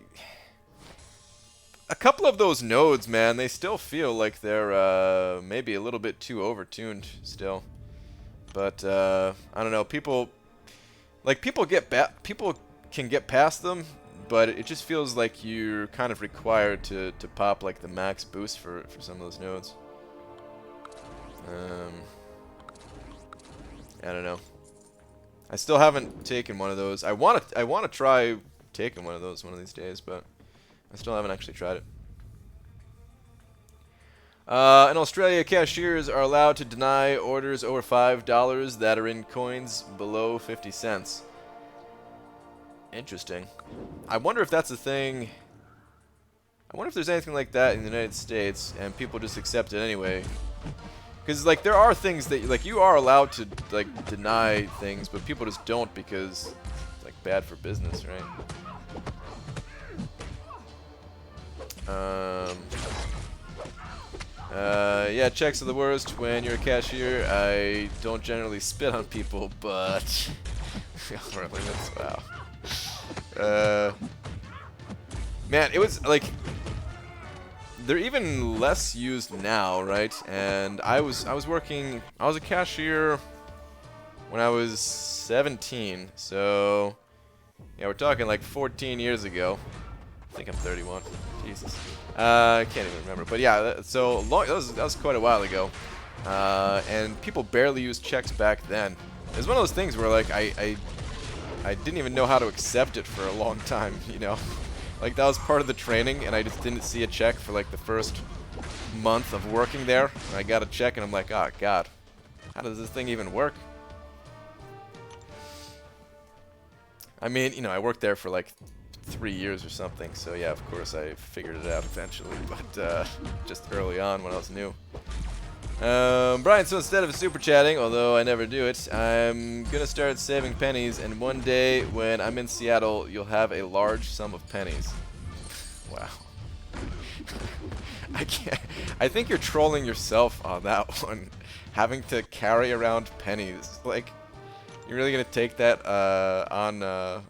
a couple of those nodes, man, they still feel like they're maybe a little bit too overtuned still. But I don't know. People can get past them, but it just feels like you're kind of required to pop like the max boost for some of those nodes. I don't know. I still haven't taken one of those. I want to try taking one of those one of these days, but I still haven't actually tried it. In Australia, cashiers are allowed to deny orders over $5 that are in coins below 50 cents. Interesting. I wonder if that's a thing. I wonder if there's anything like that in the United States and people just accept it anyway. Because, like, there are things that, like, you are allowed to, like, deny things, but people just don't because it's, like, bad for business, right? Yeah, checks are the worst when you're a cashier. I don't generally spit on people, but... wow. Man, it was, like... They're even less used now, right? And I was a cashier when I was 17, so yeah, we're talking like 14 years ago. I think I'm 31. Jesus, I can't even remember. But yeah, that was quite a while ago, and people barely used checks back then. It was one of those things where like I didn't even know how to accept it for a long time, you know. Like, that was part of the training, and I just didn't see a check for, like, the first month of working there. And I got a check, and I'm like, oh, God, how does this thing even work? I mean, you know, I worked there for, like, 3 years or something, so, yeah, of course, I figured it out eventually, but just early on when I was new. Brian, so instead of super chatting, although I never do it, I'm gonna start saving pennies, and one day when I'm in Seattle, you'll have a large sum of pennies. Wow. I can't. I think you're trolling yourself on that one. Having to carry around pennies. Like, you're really gonna take that on? Well,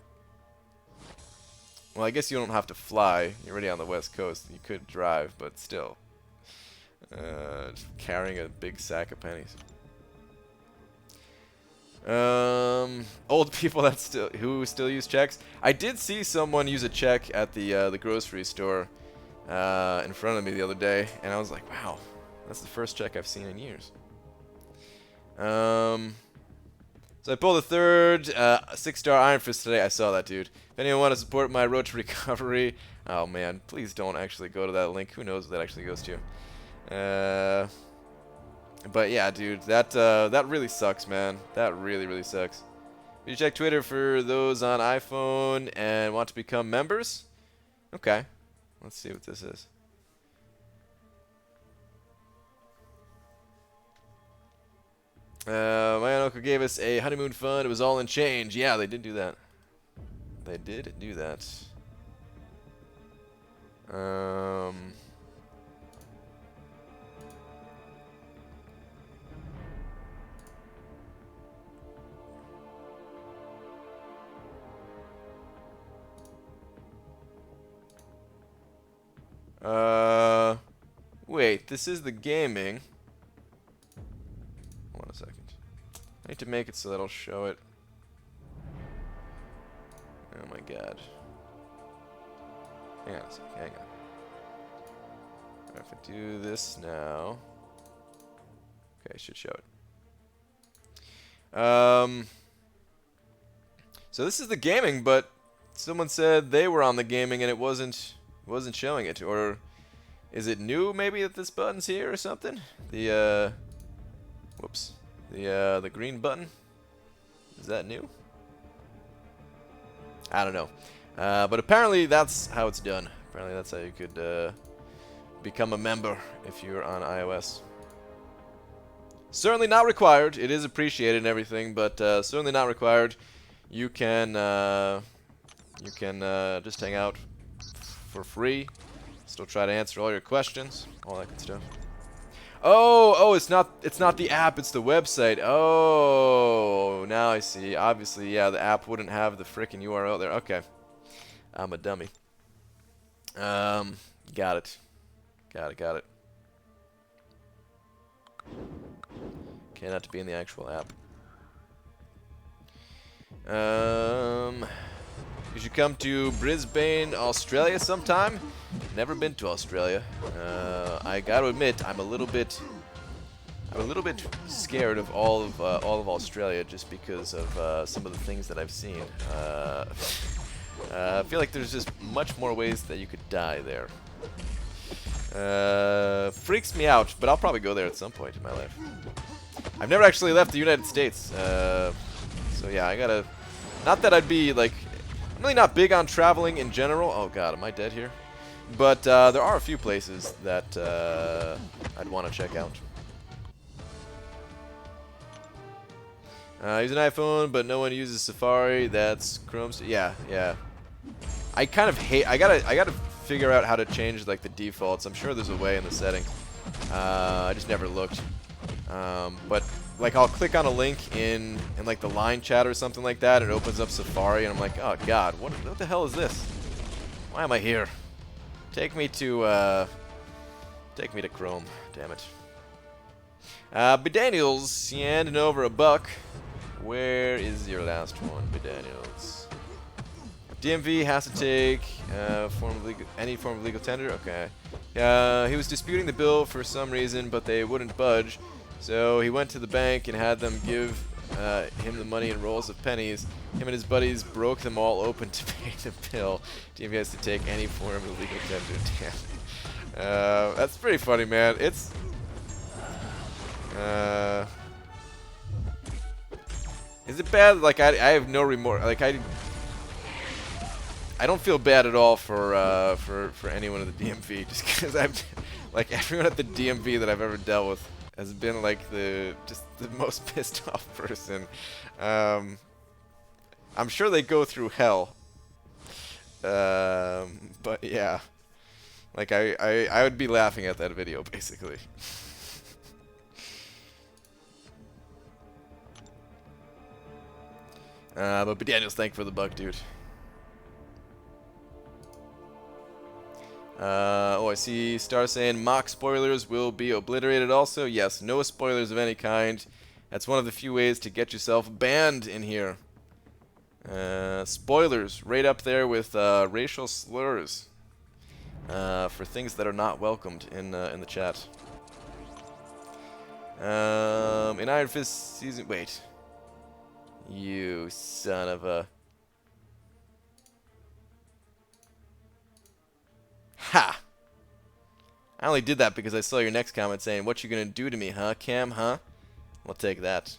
I guess you don't have to fly. You're already on the West Coast. You could drive, but still. Carrying a big sack of pennies. Old people who still use checks. I did see someone use a check at the grocery store in front of me the other day, and I was like, wow, that's the first check I've seen in years. So I pulled a third 6-star Iron Fist today. I saw that, dude. If anyone want to support my road to recovery, oh man, please don't actually go to that link. Who knows what that actually goes to? But yeah, dude, that really sucks, man. That really sucks. You check Twitter for those on iPhone and want to become members? Okay, let's see what this is. My uncle gave us a honeymoon fund. It was all in change. Yeah, they did do that. They did do that. Wait, this is the gaming. Hold on a second. I need to make it so that I'll show it. Oh my god. Hang on a second, hang on. If I do this now. Okay, I should show it. So this is the gaming, but someone said they were on the gaming and it wasn't showing it. Or is it new maybe that this button's here or something? The whoops. The green button? Is that new? I don't know. But apparently that's how it's done. Apparently that's how you could become a member if you're on iOS. Certainly not required. It is appreciated and everything, but certainly not required. you can just hang out for free. Still try to answer all your questions, all that good stuff. Oh, it's not the app, it's the website. Oh, now I see. Obviously, yeah, the app wouldn't have the frickin' URL there. Okay. I'm a dummy. Got it. Got it. Okay, not to be in the actual app. You should come to Brisbane, Australia sometime. Never been to Australia. I gotta admit, I'm a little bit scared of all of Australia just because of some of the things that I've seen. I feel like there's just much more ways that you could die there. Freaks me out, but I'll probably go there at some point in my life. I've never actually left the United States, so yeah, I gotta. Not that I'd be like, I'm really not big on traveling in general. Oh God, am I dead here? But there are a few places that I'd want to check out. Use an iPhone, but no one uses Safari. That's Chrome. Yeah. I kind of hate. I gotta figure out how to change like the defaults. I'm sure there's a way in the setting. I just never looked. But like I'll click on a link in like the line chat or something like that. It opens up Safari, and I'm like, oh God, what the hell is this? Why am I here? Take me to Chrome. Damn it. Bedaniels, you handing over a buck. Where is your last one, Bedaniels? DMV has to take any form of legal tender. Okay. He was disputing the bill for some reason, but they wouldn't budge. So he went to the bank and had them give him the money in rolls of pennies. Him and his buddies broke them all open to pay the bill. DMV has to take any form of legal tender. Damn. That's pretty funny, man. It's is it bad? Like I have no remorse. Like I don't feel bad at all for anyone at the DMV, just because I've like everyone at the DMV that I've ever dealt with has been like just the most pissed off person. I'm sure they go through hell. But yeah, like I would be laughing at that video basically. But Daniels, thank you for the buck, dude. I see Star saying mock spoilers will be obliterated also. Yes, no spoilers of any kind. That's one of the few ways to get yourself banned in here. Spoilers, right up there with racial slurs for things that are not welcomed in the chat. In Iron Fist season, wait. You son of a... Ha! I only did that because I saw your next comment saying, what you gonna do to me, huh, Cam, huh? We'll take that.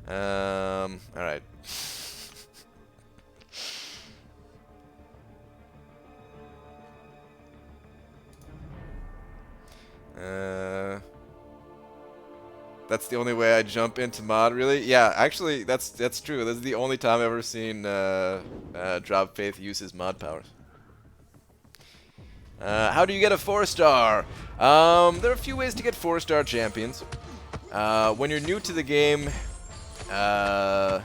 Alright. That's the only way I jump into mod, really? Yeah, actually, that's true. This is the only time I've ever seen Drop Faith use his mod powers. How do you get a 4-star? There are a few ways to get 4-star champions. When you're new to the game, they are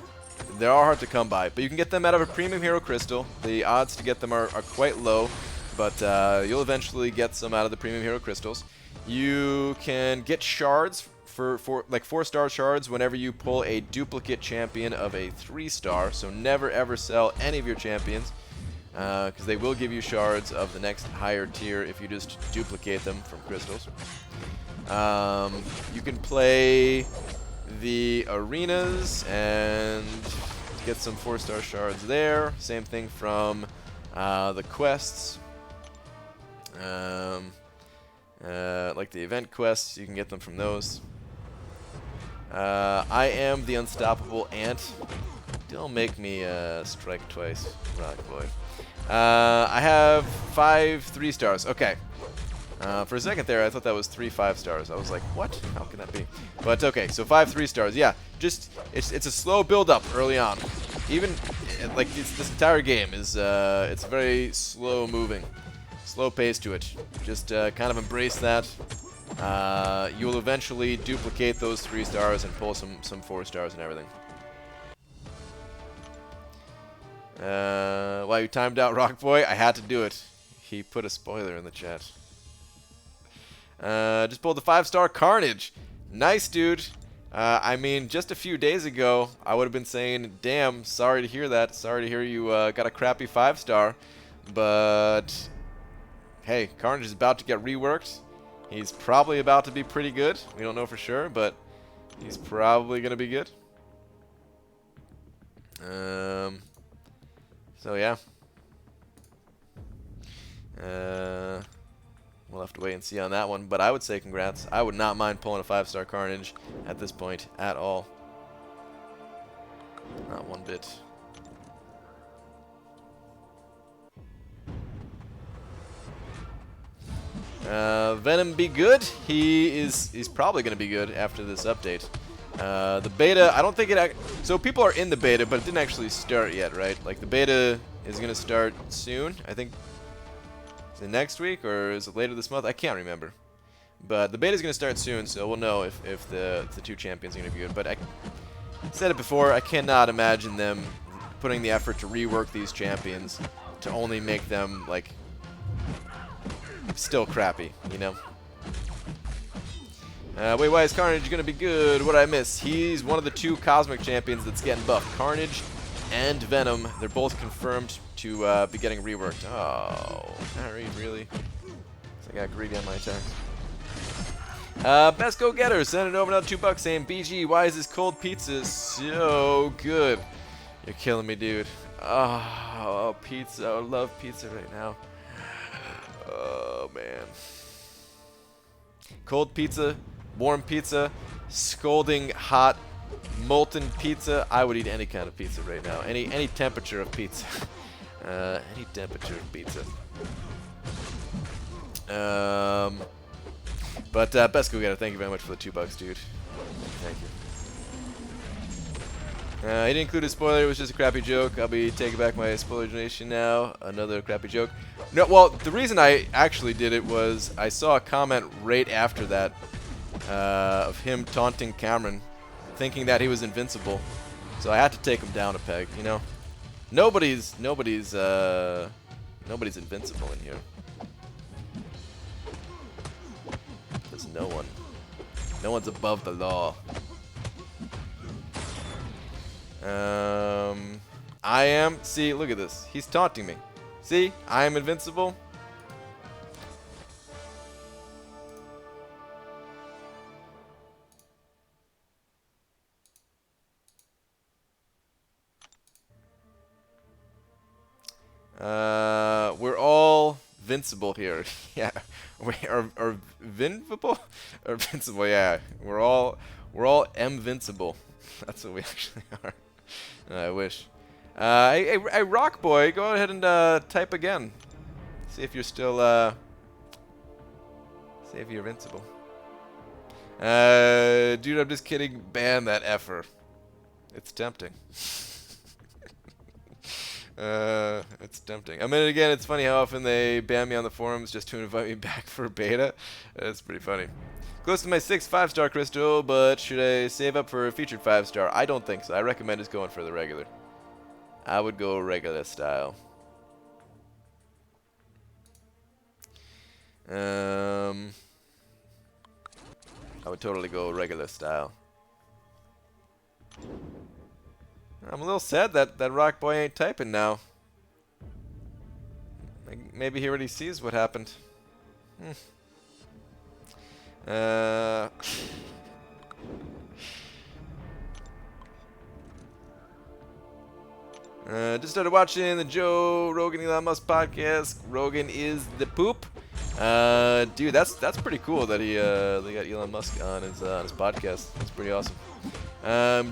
hard to come by, but you can get them out of a premium hero crystal. The odds to get them are quite low, but you'll eventually get some out of the premium hero crystals. You can get shards for like 4-star shards whenever you pull a duplicate champion of a 3-star. So never ever sell any of your champions, because they will give you shards of the next higher tier if you just duplicate them from crystals. You can play the arenas and get some 4-star shards there. Same thing from the quests. Like the event quests, you can get them from those. I am the unstoppable ant. Don't make me strike twice, rock boy. I have 5 3-stars. Okay. For a second there, I thought that was 3 5-stars. I was like, what? How can that be? But okay, so 5 3-stars. Yeah, just it's a slow build-up early on. Even like this entire game is it's very slow moving, slow pace to it. Just kind of embrace that. You'll eventually duplicate those 3 stars and pull some 4 stars and everything. Wow, you timed out Rock Boy. I had to do it. He put a spoiler in the chat. Just pulled the 5-star Carnage. Nice, dude. I mean, just a few days ago, I would have been saying, damn, sorry to hear that. Sorry to hear you got a crappy 5-star. But, hey, Carnage is about to get reworked. He's probably about to be pretty good. We don't know for sure, but he's probably going to be good. So, yeah. We'll have to wait and see on that one, but I would say congrats. I would not mind pulling a 5-star Carnage at this point at all. Not one bit. Venom be good. He's probably going to be good after this update. The beta, I don't think it... So people are in the beta, but it didn't actually start yet, right? Like the beta is going to start soon, I think. Is it next week or is it later this month? I can't remember. But the beta is going to start soon, so we'll know if the 2 champions are going to be good. But I said it before, I cannot imagine them putting the effort to rework these champions to only make them, like, still crappy, you know? Wait, why is Carnage going to be good? What did I miss? He's one of the 2 cosmic champions that's getting buffed. Carnage and Venom, they're both confirmed to be getting reworked. Oh, Harry, really? I got greedy on my attacks. Best go-getter, send it over another $2 saying, BG, why is this cold pizza so good? You're killing me, dude. Oh, pizza. I love pizza right now. Oh, man. Cold pizza, warm pizza, scalding hot, molten pizza. I would eat any kind of pizza right now. Any temperature of pizza. Any temperature of pizza. But best go-getter, thank you very much for the $2, dude. Thank you. He didn't include a spoiler, it was just a crappy joke. I'll be taking back my spoiler donation now. Another crappy joke. No, well, the reason I actually did it was I saw a comment right after that of him taunting Cameron, thinking that he was invincible. So I had to take him down a peg, you know? Nobody's invincible in here. There's no one. No one's above the law. I am. See, look at this. He's taunting me. See, I am invincible. We're all vincible here. Yeah, we are vinvible or vincible. Yeah, we're all invincible. That's what we actually are. I wish. Hey, Rock Boy, go ahead and type again. See if you're still see if you're invincible. Dude, I'm just kidding. Ban that effer. It's tempting. It's tempting. I mean, again, it's funny how often they ban me on the forums just to invite me back for beta. It's pretty funny. Close to my 6th 5-star crystal, but should I save up for a featured 5-star? I don't think so. I recommend just going for the regular. I would go regular style. I would totally go regular style. I'm a little sad that Rock Boy ain't typing now. Maybe he already sees what happened. Just started watching the Joe Rogan Elon Musk podcast. Rogan is the poop. Dude, that's pretty cool that they got Elon Musk on his podcast. That's pretty awesome.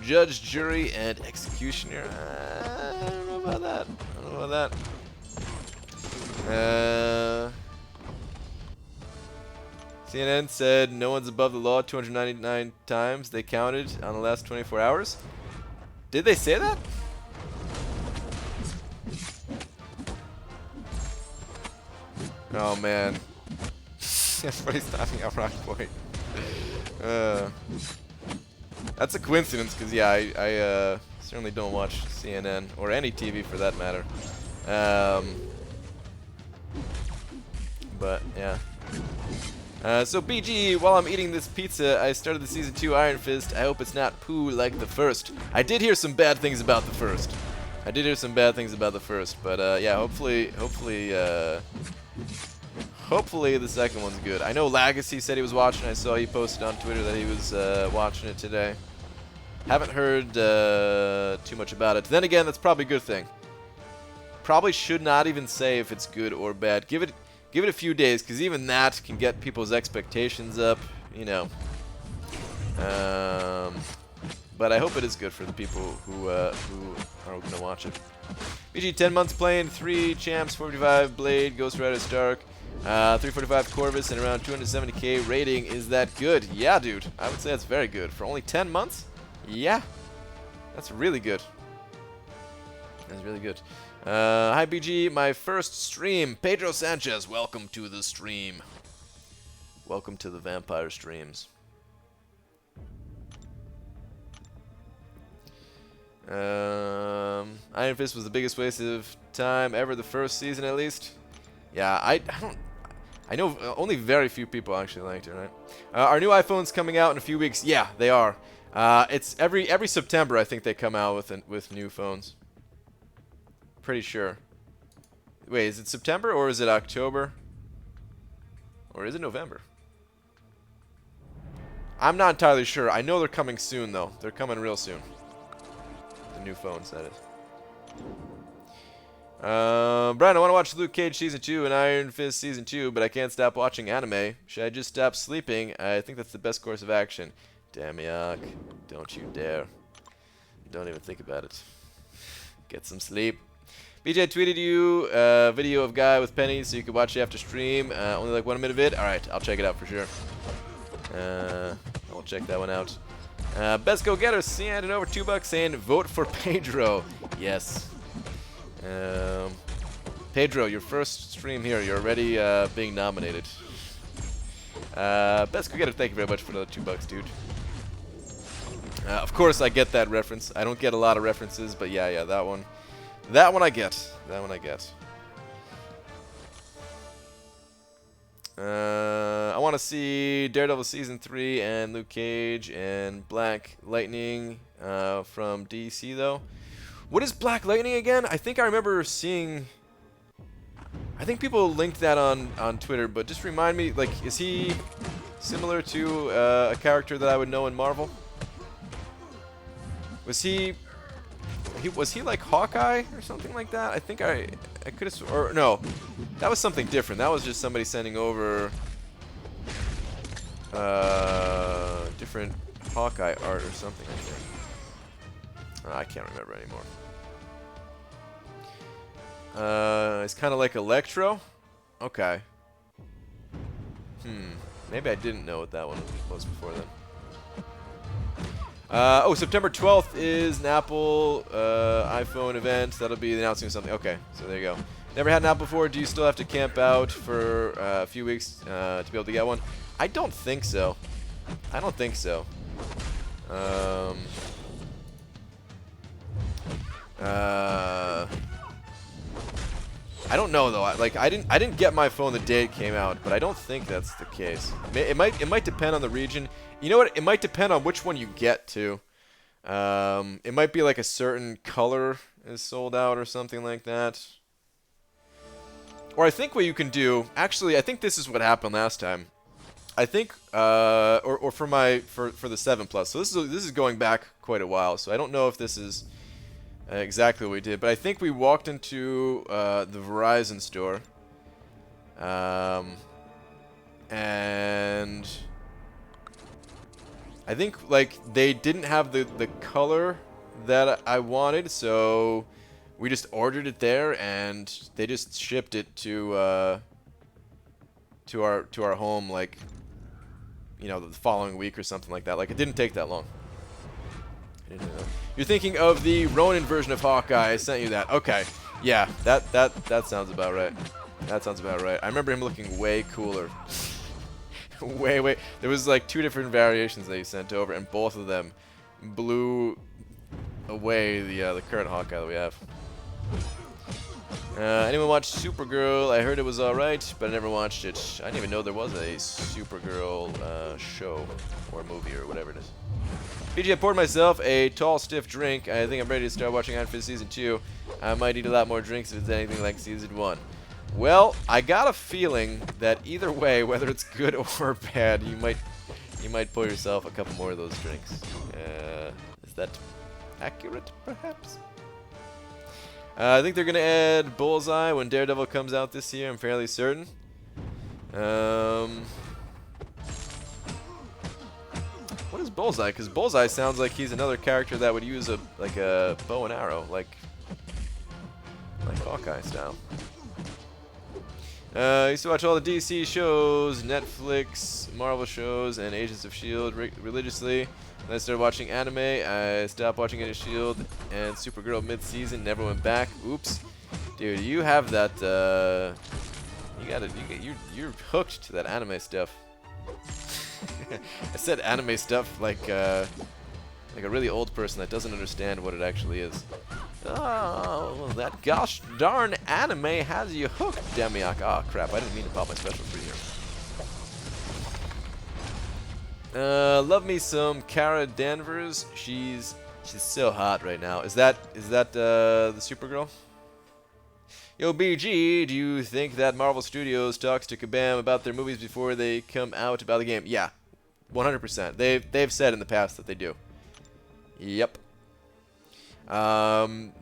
Judge, jury, and executioner. I don't know about that. I don't know about that. CNN said no one's above the law 299 times they counted on the last 24 hours. Did they say that? Oh man. Everybody's stopping at Rock Point. That's a coincidence, because yeah, I certainly don't watch CNN or any TV for that matter. But yeah. So BG, while I'm eating this pizza, I started the Season 2 Iron Fist. I hope it's not poo like the first. I did hear some bad things about the first. But yeah, hopefully the second one's good. I know Legacy said he was watching. I saw he posted on Twitter that he was watching it today. Haven't heard too much about it. Then again, that's probably a good thing. Probably should not even say if it's good or bad. Give it a few days, because even that can get people's expectations up, you know. But I hope it is good for the people who are going to watch it. BG, 10 months playing, 3 champs, 455 Blade, Ghost Rider Stark, 345 Corvus, and around 270k rating. Is that good? Yeah, dude. I would say that's very good. For only 10 months? Yeah. That's really good. That's really good. Hi BG, my first stream. Pedro Sanchez, welcome to the stream. Welcome to the Vampire Streams. Iron Fist was the biggest waste of time ever, the first season at least. Yeah, I know only very few people actually liked it, right? Our new iPhone's coming out in a few weeks. Yeah, they are. It's every September I think they come out with new phones. Pretty sure. Wait, is it September or is it October? Or is it November? I'm not entirely sure. I know they're coming soon though. They're coming real soon. The new phones, that is. Brian, I want to watch Luke Cage Season 2 and Iron Fist Season 2, but I can't stop watching anime. Should I just stop sleeping? I think that's the best course of action. Damiak, don't you dare. Don't even think about it. Get some sleep. BJ tweeted you a video of guy with pennies so you could watch it after stream. Only like 1 minute vid. Alright, I'll check it out for sure. I'll check that one out. Best Go Getter sending over $2 saying vote for Pedro. Yes. Pedro, your first stream here. You're already being nominated. Best Go Getter, thank you very much for the $2, dude. Of course, I get that reference. I don't get a lot of references, but yeah, that one. That one I get. That one I get. I want to see Daredevil Season 3 and Luke Cage and Black Lightning from DC, though. What is Black Lightning again? I think I remember seeing... I think people linked that on Twitter, but just remind me, like, is he similar to a character that I would know in Marvel? Was he like Hawkeye or something like that? I think I could have, or no, that was something different. That was just somebody sending over different Hawkeye art or something, I think. I can't remember anymore. It's kind of like Electro. Okay. Maybe I didn't know what that one was before then. Oh, September 12th is an Apple iPhone event. That'll be announcing something. Okay, so there you go. Never had an Apple before. Do you still have to camp out for a few weeks to be able to get one? I don't think so. I don't think so. I don't know though. I didn't get my phone the day it came out, but I don't think that's the case. It might depend on the region. You know what? It might depend on which one you get to. It might be like a certain color is sold out or something like that. Or I think what you can do. Actually, I think this is what happened last time. I think, or for the 7 Plus. So this is going back quite a while. So I don't know if this is exactly what we did, but I think we walked into the Verizon store, and I think like they didn't have the color that I wanted, so we just ordered it there, and they just shipped it to our home like you know, the following week or something like that. Like, it didn't take that long. I didn't know. You're thinking of the Ronin version of Hawkeye. I sent you that. Okay. Yeah, that sounds about right. That sounds about right. I remember him looking way cooler. way. There was like 2 different variations that he sent over, and both of them blew away the current Hawkeye that we have. Anyone watch Supergirl? I heard it was alright, but I never watched it. I didn't even know there was a Supergirl show or movie or whatever it is. PG, I poured myself a tall, stiff drink. I think I'm ready to start watching Iron Fist Season 2. I might eat a lot more drinks if it's anything like Season 1. Well, I got a feeling that either way, whether it's good or bad, you might pour yourself a couple more of those drinks. Is that accurate, perhaps? I think they're going to add Bullseye when Daredevil comes out this year. I'm fairly certain. What is Bullseye? Because Bullseye sounds like he's another character that would use a bow and arrow, like Hawkeye style. I used to watch all the DC shows, Netflix, Marvel shows, and Agents of S.H.I.E.L.D. religiously. When I started watching anime, I stopped watching Agents of S.H.I.E.L.D. and Supergirl mid-season, never went back. Oops. Dude, you have that, you're hooked to that anime stuff. I said anime stuff like a really old person that doesn't understand what it actually is. Oh, that gosh darn anime has you hooked, Demiok. Oh crap, I didn't mean to pop my special for you. Love me some Kara Danvers. She's so hot right now. Is that the Supergirl? Yo, BG, do you think that Marvel Studios talks to Kabam about their movies before they come out about the game? Yeah, 100%. They've said in the past that they do. Yep.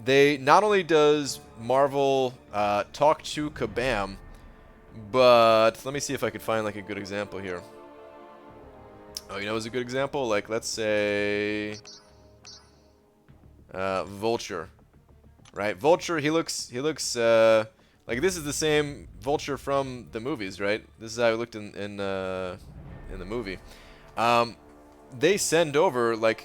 They not only does Marvel talk to Kabam, but let me see if I could find like a good example here. Oh, you know, what's a good example? Like, let's say Vulture. Right, Vulture. He looks like this is the same Vulture from the movies, right? This is how he looked in the movie. They send over like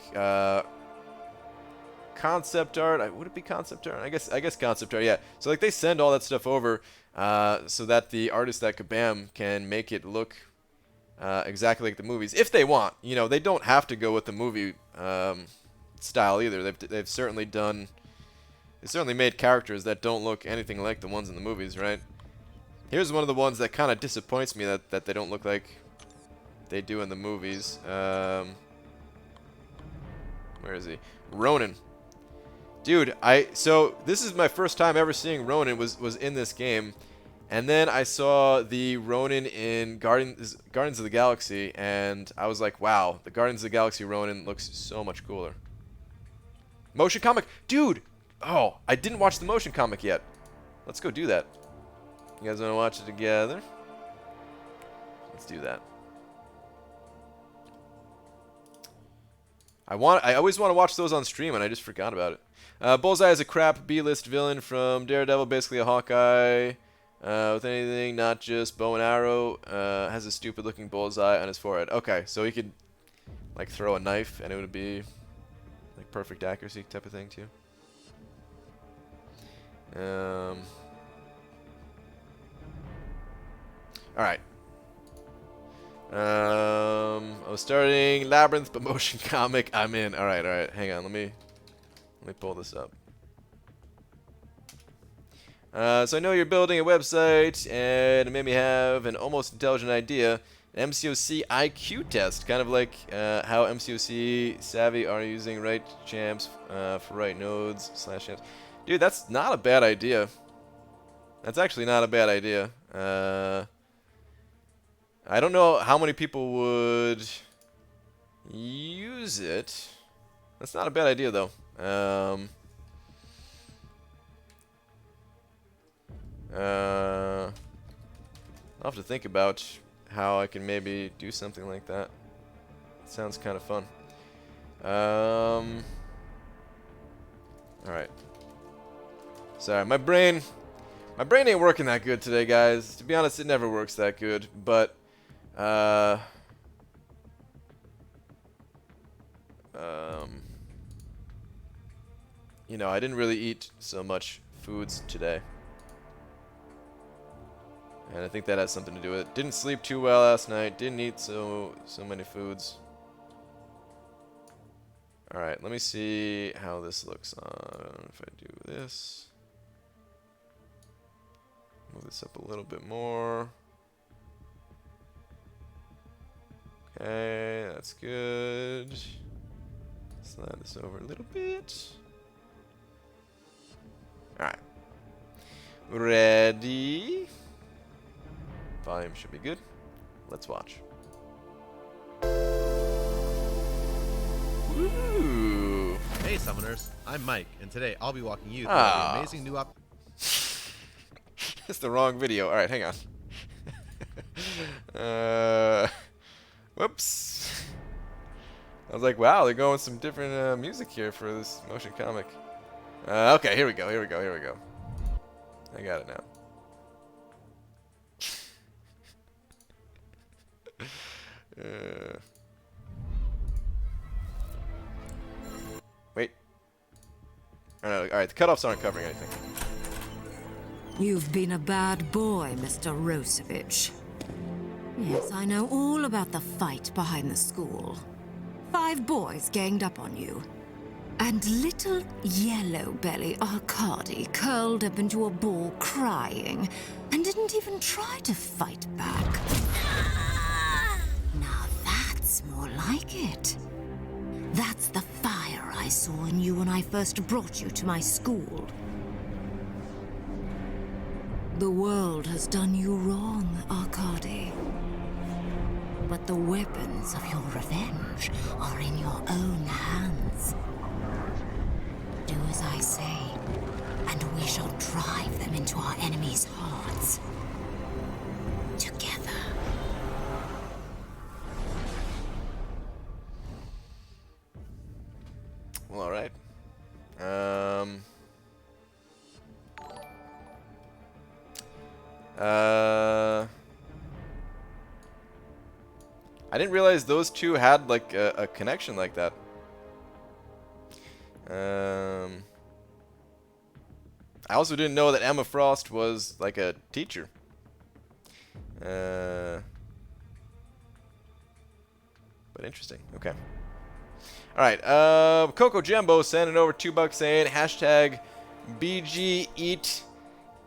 concept art. Would it be concept art? I guess concept art. Yeah. So like they send all that stuff over so that the artist at Kabam can make it look exactly like the movies if they want. You know, they don't have to go with the movie style either. They've certainly done. They certainly made characters that don't look anything like the ones in the movies, right? Here's one of the ones that kind of disappoints me that they don't look like they do in the movies. Where is he? Ronin. Dude, so this is my first time ever seeing Ronin was in this game. And then I saw the Ronin in Guardians of the Galaxy, and I was like, wow, the Guardians of the Galaxy Ronin looks so much cooler. Motion comic? Dude! Oh, I didn't watch the motion comic yet. Let's go do that. You guys want to watch it together? Let's do that. I always want to watch those on stream, and I just forgot about it. Bullseye is a crap B-list villain from Daredevil, basically a Hawkeye with anything, not just bow and arrow. Has a stupid-looking bullseye on his forehead. Okay, so he could like throw a knife, and it would be like perfect accuracy type of thing too. Alright. I was starting Labyrinth, but motion comic, I'm in. Alright, hang on, let me pull this up. So I know you're building a website, and it made me have an almost intelligent idea. An MCOC IQ test, kind of like how MCOC Savvy are using right champs for right nodes / champs. Dude, that's not a bad idea. That's actually not a bad idea. I don't know how many people would use it. That's not a bad idea, though. I'll have to think about how I can maybe do something like that. It sounds kind of fun. Alright. Sorry, my brain ain't working that good today, guys. To be honest, it never works that good, but You know, I didn't really eat so much foods today. And I think that has something to do with it. Didn't sleep too well last night. Didn't eat so many foods. Alright, let me see how this looks on. If I do this. Move this up a little bit more. Okay, that's good. Slide this over a little bit. Alright. Ready? Volume should be good. Let's watch. Ooh. Hey Summoners, I'm Mike, and today I'll be walking you through the amazing new It's the wrong video. Alright, hang on. Whoops. I was like, wow, they're going with some different music here for this motion comic. Okay, here we go. I got it now. Wait. Alright, the cutoffs aren't covering anything. You've been a bad boy, Mr. Rosevich. Yes, I know all about the fight behind the school. 5 boys ganged up on you. And little yellow belly Arkady curled up into a ball crying and didn't even try to fight back. Now that's more like it. That's the fire I saw in you when I first brought you to my school. The world has done you wrong, Arkady. But the weapons of your revenge are in your own hands. Do as I say, and we shall drive them into our enemies' hearts. Together. Well, alright. I didn't realize those two had like a connection like that. I also didn't know that Emma Frost was like a teacher. But interesting. Okay. Alright, Coco Jumbo sending over $2 saying hashtag BG eat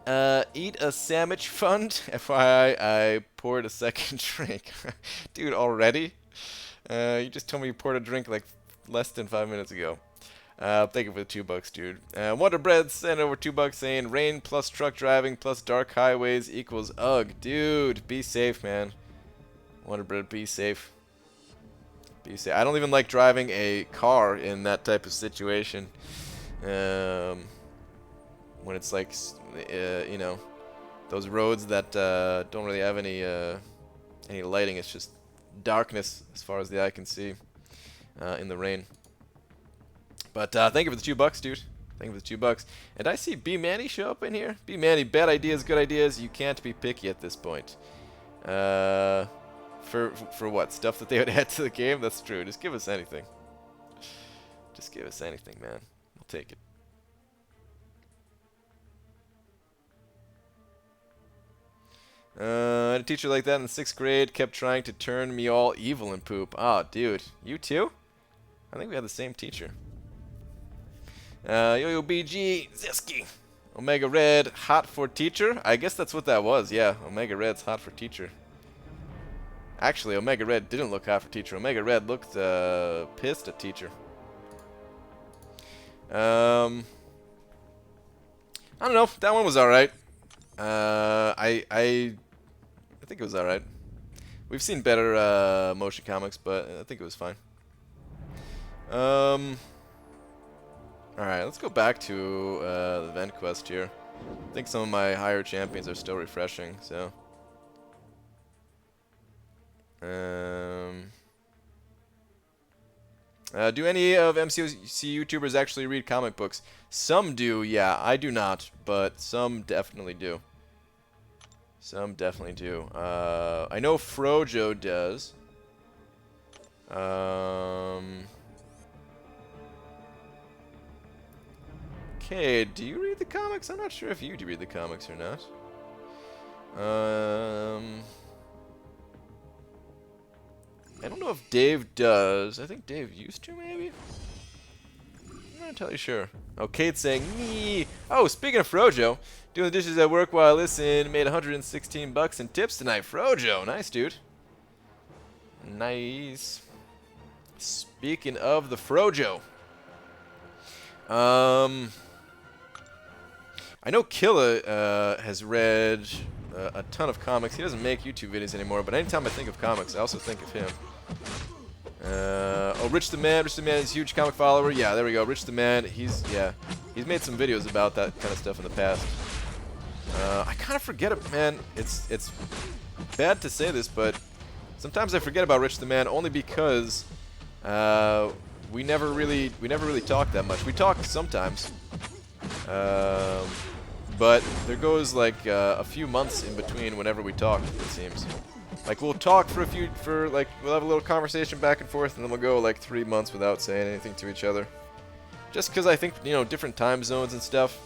a sandwich fund. FYI, I poured a second drink. Dude, already? You just told me you poured a drink like less than 5 minutes ago. Thank you for the $2, dude. Wonder Bread sent over $2 saying rain plus truck driving plus dark highways equals ugh. Dude, be safe, man. Wonder Bread, be safe. Be safe. I don't even like driving a car in that type of situation. When it's like, you know, those roads that don't really have any lighting. It's just darkness as far as the eye can see in the rain. But thank you for the $2, dude. Thank you for the $2. And I see B Manny show up in here. B Manny, bad ideas, good ideas. You can't be picky at this point. For what? Stuff that they would add to the game? That's true. Just give us anything. Just give us anything, man. We'll take it. I had a teacher like that in the 6th grade. Kept trying to turn me all evil and poop. Oh, dude. You too? I think we had the same teacher. Yo-Yo BG, Zeski. Omega Red, hot for teacher? I guess that's what that was, yeah. Omega Red's hot for teacher. Actually, Omega Red didn't look hot for teacher. Omega Red looked pissed at teacher. I don't know. That one was alright. I think it was alright. We've seen better motion comics, but I think it was fine. Alright, let's go back to the event quest here. I think some of my higher champions are still refreshing, so. Do any of MCOC YouTubers actually read comic books? Some do, yeah. I do not, but some definitely do. Some definitely do. I know Frojo does. Arcade, do you read the comics? I'm not sure if you do read the comics or not. I don't know if Dave does. I think Dave used to, maybe? I'm not entirely sure. Oh, Kate's saying, me. Oh, speaking of Frojo, doing the dishes at work while I listen, made 116 bucks in tips tonight. Frojo, nice, dude. Nice. Speaking of the Frojo. I know Killa has read a ton of comics. He doesn't make YouTube videos anymore, but anytime I think of comics, I also think of him. Oh, Rich the Man. Rich the Man is a huge comic follower. Yeah, there we go. Rich the Man. He's made some videos about that kind of stuff in the past. I kind of forget it, man. It's bad to say this, but sometimes I forget about Rich the Man only because we never really talk that much. We talk sometimes, but there goes like a few months in between whenever we talk. It seems like we'll talk we'll have a little conversation back and forth, and then we'll go like 3 months without saying anything to each other. Just because I think, you know, different time zones and stuff.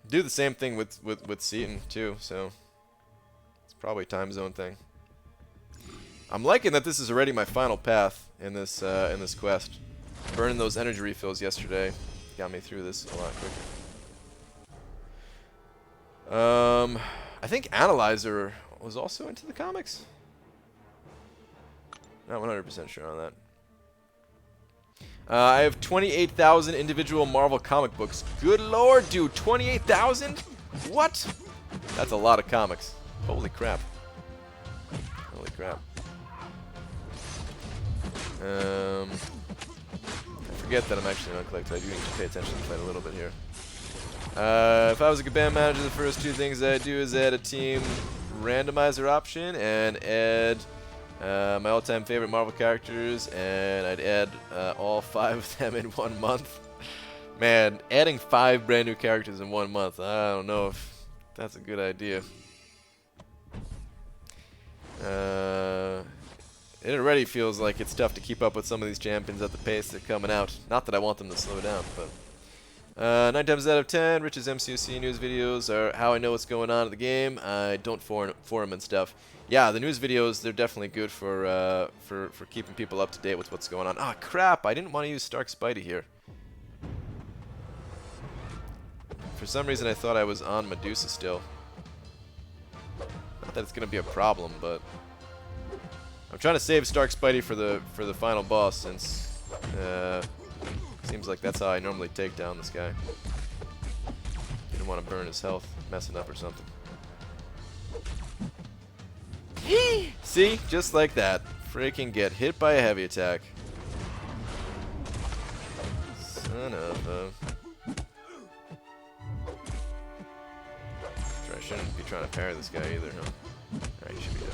Do the same thing with Seaton too, so it's probably a time zone thing. I'm liking that this is already my final path in this quest. Burning those energy refills yesterday got me through this a lot quicker. I think Analyzer was also into the comics. Not 100% sure on that. I have 28,000 individual Marvel comic books. Good lord, dude, 28,000? What? That's a lot of comics. Holy crap. Holy crap. I forget that I'm actually an uncollector. I do need to pay attention to the fight a little bit here. If I was a good band manager, the first two things I'd do is add a team randomizer option and add my all-time favorite Marvel characters, and I'd add all 5 of them in 1 month. Man, adding 5 brand new characters in 1 month, I don't know if that's a good idea. It already feels like it's tough to keep up with some of these champions at the pace they're coming out. Not that I want them to slow down, but 9 times out of 10, Rich's MCOC news videos are how I know what's going on in the game. I don't forum and stuff. Yeah, the news videos, they're definitely good for keeping people up to date with what's going on. Ah, crap! I didn't want to use Stark Spidey here. For some reason, I thought I was on Medusa still. Not that it's gonna be a problem, but I'm trying to save Stark Spidey for the final boss, since seems like that's how I normally take down this guy. Didn't want to burn his health, messing up or something. See? Just like that. Freaking get hit by a heavy attack. Son of a... I shouldn't be trying to parry this guy either, huh? Alright, he should be dead.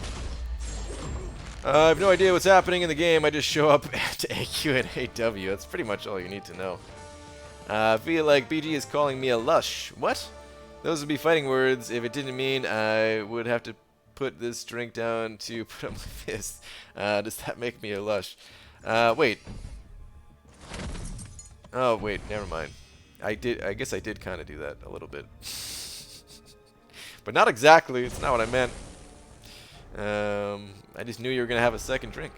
I have no idea what's happening in the game. I just show up to AQ and AW. That's pretty much all you need to know. I feel like BG is calling me a lush. What? Those would be fighting words. If it didn't mean I would have to put this drink down to put up my fist. Does that make me a lush? Wait. Oh, wait. Never mind. I guess I did kind of do that a little bit. But not exactly. It's not what I meant. I just knew you were going to have a second drink.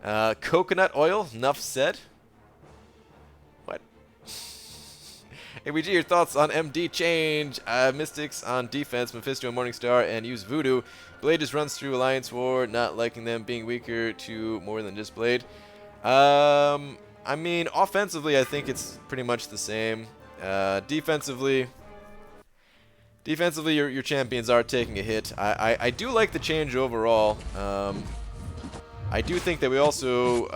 Coconut oil, enough said. What? ABG, your thoughts on MD change. Mystics on defense, Mephisto and Morningstar, and use Voodoo. Blade just runs through Alliance War, not liking them being weaker to more than just Blade. I mean, offensively, I think it's pretty much the same. Defensively, your champions are taking a hit. I do like the change overall. I do think that we also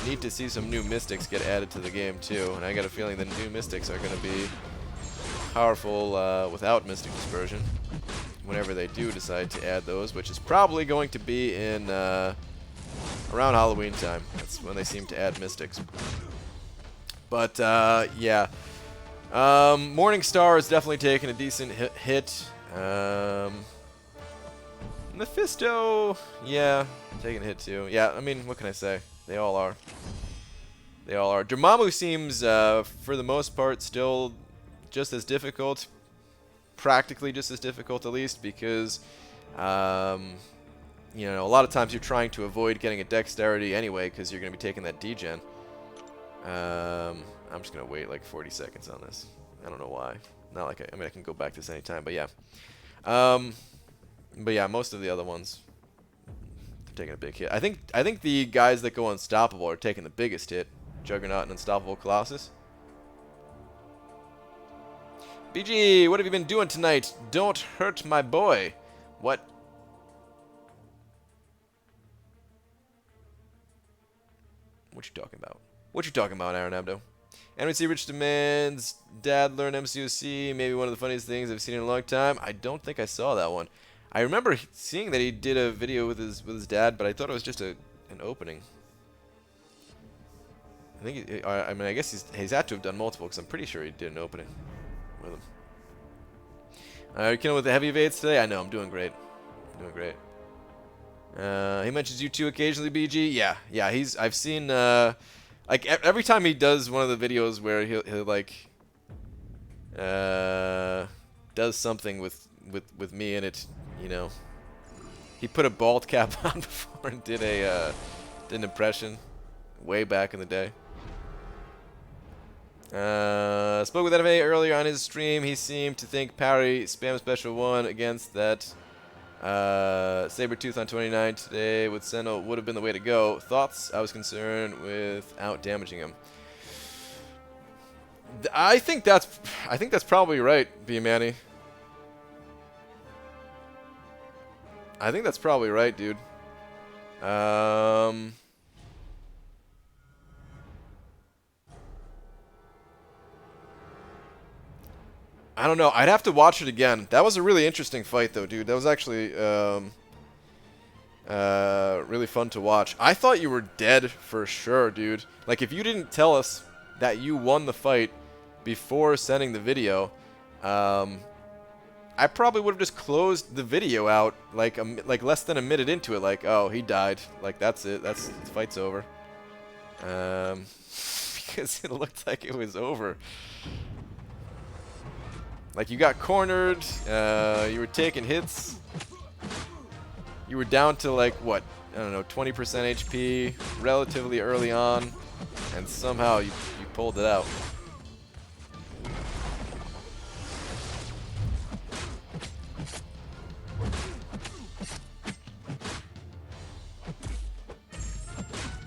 need to see some new Mystics get added to the game too, and I got a feeling that new Mystics are going to be powerful without Mystic Dispersion whenever they do decide to add those, which is probably going to be in around Halloween time. That's when they seem to add Mystics. But yeah. Morningstar is definitely taking a decent hit. Mephisto, yeah, taking a hit too. Yeah, I mean, what can I say? They all are. They all are. Dormammu seems, for the most part, still just as difficult. Practically just as difficult, at least, because, you know, a lot of times you're trying to avoid getting a dexterity anyway, because you're going to be taking that degen. I'm just going to wait like 40 seconds on this. I don't know why. Not like I mean, I can go back to this anytime, but yeah. But yeah, most of the other ones, they're taking a big hit. I think the guys that go unstoppable are taking the biggest hit. Juggernaut and Unstoppable Colossus. BG, what have you been doing tonight? Don't hurt my boy. What? What you talking about? What you talking about, Aaron Abdo? NBC Rich Demands, Dad learn MCOC, maybe one of the funniest things I've seen in a long time. I don't think I saw that one. I remember seeing that he did a video with his dad, but I thought it was just an opening. I think I mean, I guess he's had to have done multiple, because I'm pretty sure he did an opening with him. You're killing with the heavy evades today? I know, I'm doing great. I'm doing great. He mentions you too occasionally, BG. Yeah, I've seen, like, every time he does one of the videos where he'll like, does something with me in it, you know. He put a bald cap on before and did an impression way back in the day. Spoke with NFA earlier on his stream. He seemed to think parry spam special 1 against that Sabretooth on 29 today with Sentinel would have been the way to go. Thoughts? I was concerned without damaging him. I think that's probably right, B-Manny. I think that's probably right, dude. I don't know. I'd have to watch it again. That was a really interesting fight, though, dude. That was actually really fun to watch. I thought you were dead for sure, dude. Like, if you didn't tell us that you won the fight before sending the video, I probably would have just closed the video out like less than a minute into it. Like, oh, he died. Like, that's it. The fight's over. Because it looked like it was over. Like, you got cornered, you were taking hits, you were down to, like, what, I don't know, 20% HP relatively early on, and somehow you pulled it out.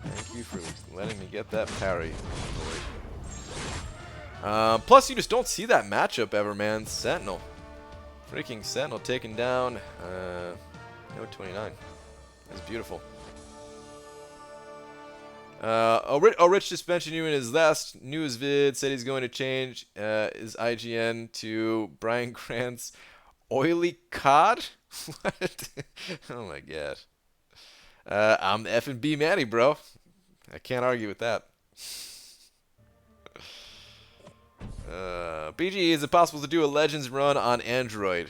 Thank you for letting me get that parry. Plus, you just don't see that matchup ever, man. Sentinel. Freaking Sentinel taken down. No, 29. That's beautiful. Rich just mentioned you in his last news vid. Said he's going to change his IGN to Brian Grant's Oily Cod? What? Oh my god. I'm the effing B Manny, bro. I can't argue with that. BG, is it possible to do a Legends run on Android?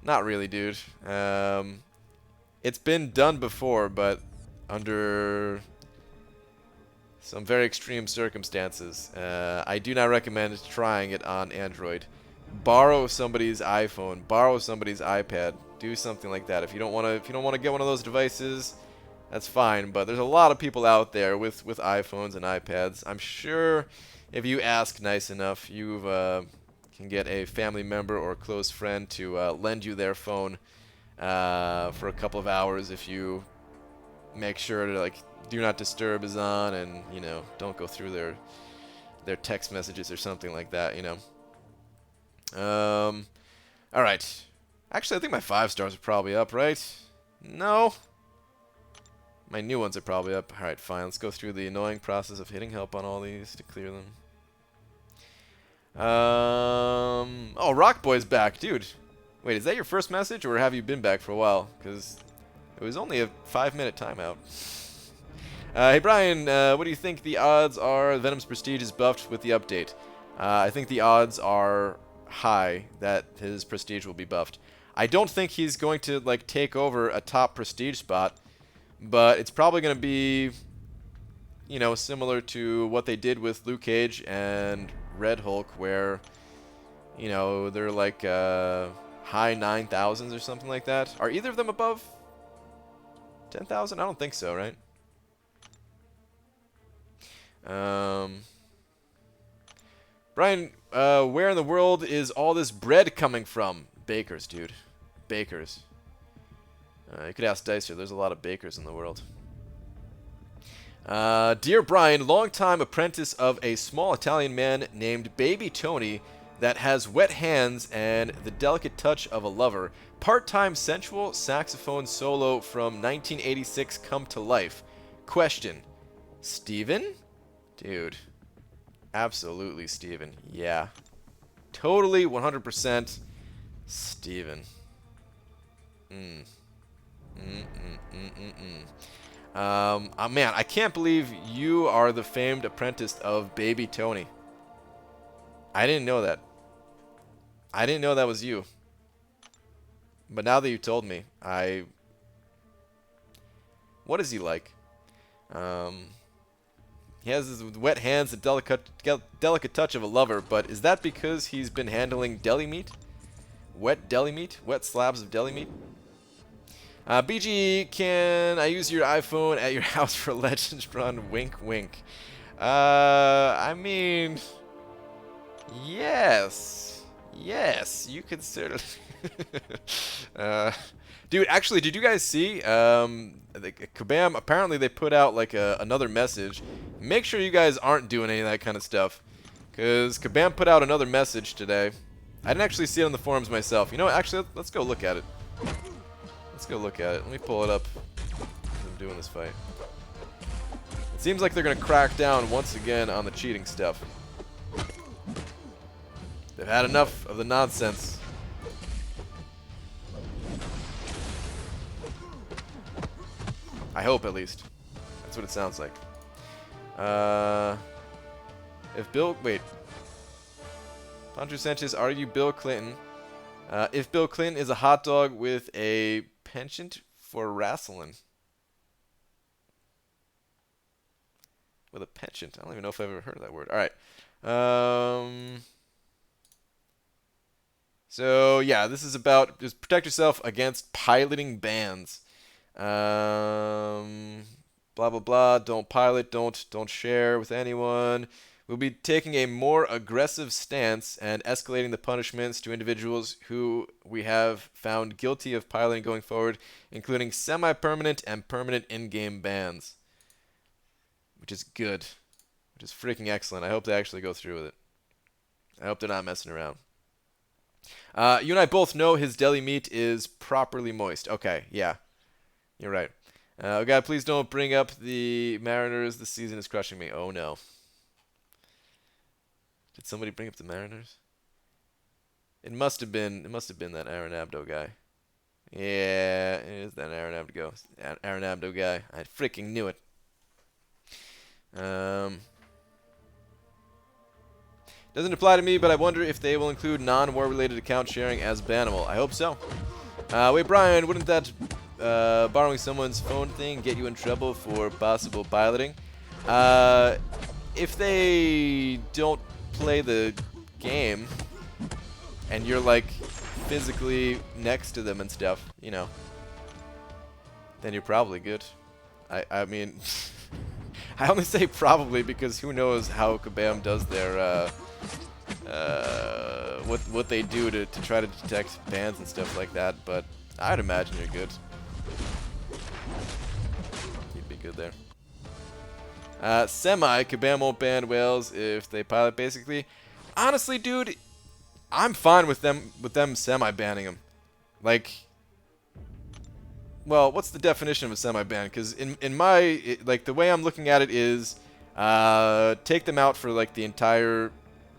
Not really, dude. It's been done before, but under some very extreme circumstances. I do not recommend trying it on Android. Borrow somebody's iPhone, borrow somebody's iPad, do something like that. If you don't want to get one of those devices, that's fine. But there's a lot of people out there with iPhones and iPads. I'm sure if you ask nice enough, you can get a family member or a close friend to lend you their phone for a couple of hours if you make sure to, like, do not disturb is on, and, you know, don't go through their text messages or something like that, you know. All right. Actually, I think my 5 stars are probably up, right? No. My new ones are probably up. All right, fine. Let's go through the annoying process of hitting help on all these to clear them. Oh, Rock Boy's back, dude. Wait, is that your first message, or have you been back for a while? Because it was only a 5-minute timeout. Hey, Brian, what do you think the odds are Venom's prestige is buffed with the update? I think the odds are high that his prestige will be buffed. I don't think he's going to, like, take over a top prestige spot, but it's probably going to be, you know, similar to what they did with Luke Cage and Red Hulk, where, you know, they're like high 9,000s or something like that. Are either of them above 10,000? I don't think so, right? Brian, where in the world is all this bread coming from? Bakers, dude. Bakers. You could ask Dicer. There's a lot of bakers in the world. Dear Brian, longtime apprentice of a small Italian man named Baby Tony that has wet hands and the delicate touch of a lover. Part-time sensual saxophone solo from 1986 come to life. Question. Steven? Dude. Absolutely Steven. Yeah. Totally 100% Steven. Man, I can't believe you are the famed apprentice of Baby Tony. I didn't know that. I didn't know that was you. But now that you told me, what is he like? He has his wet hands, the delicate touch of a lover, but is that because he's been handling deli meat? Wet deli meat? Wet slabs of deli meat? BG, can I use your iPhone at your house for Legends Run? Wink, wink. I mean, yes. Yes, you could certainly. Dude, actually, did you guys see? Kabam, apparently they put out like another message. Make sure you guys aren't doing any of that kind of stuff. Because Kabam put out another message today. I didn't actually see it on the forums myself. You know what? Actually, let's go look at it. Let's go look at it. Let me pull it up as I'm doing this fight. It seems like they're going to crack down once again on the cheating stuff. They've had enough of the nonsense. I hope, at least. That's what it sounds like. Wait. Pancho Sanchez, are you Bill Clinton? If Bill Clinton is a hot dog with a penchant for wrestling. With a penchant. I don't even know if I've ever heard of that word. Alright. So, yeah, this is about just protect yourself against piloting bans. Blah, blah, blah. Don't pilot. Don't share with anyone. We'll be taking a more aggressive stance and escalating the punishments to individuals who we have found guilty of piloting going forward, including semi-permanent and permanent in-game bans. Which is good. Which is freaking excellent. I hope they actually go through with it. I hope they're not messing around. You and I both know his deli meat is properly moist. Okay, yeah. You're right. Oh God, please don't bring up the Mariners. The season is crushing me. Oh no. Did somebody bring up the Mariners? It must have been that Aaron Abdo guy. Yeah, it is that Aaron Abdo guy. I freaking knew it. Doesn't apply to me, but I wonder if they will include non-war related account sharing as bannable. I hope so. Wait, Brian, wouldn't that borrowing someone's phone thing get you in trouble for possible piloting? If they don't play the game and you're like physically next to them and stuff, you know, then you're probably good. I mean, I only say probably because who knows how Kabam does their what they do to try to detect bans and stuff like that, but I'd imagine you're good. You'd be good there. Kabam won't ban whales if they pilot, basically. Honestly, dude, I'm fine with them semi-banning them. Like, well, what's the definition of a semi-ban? Because in my, like, the way I'm looking at it is, take them out for, like, the entire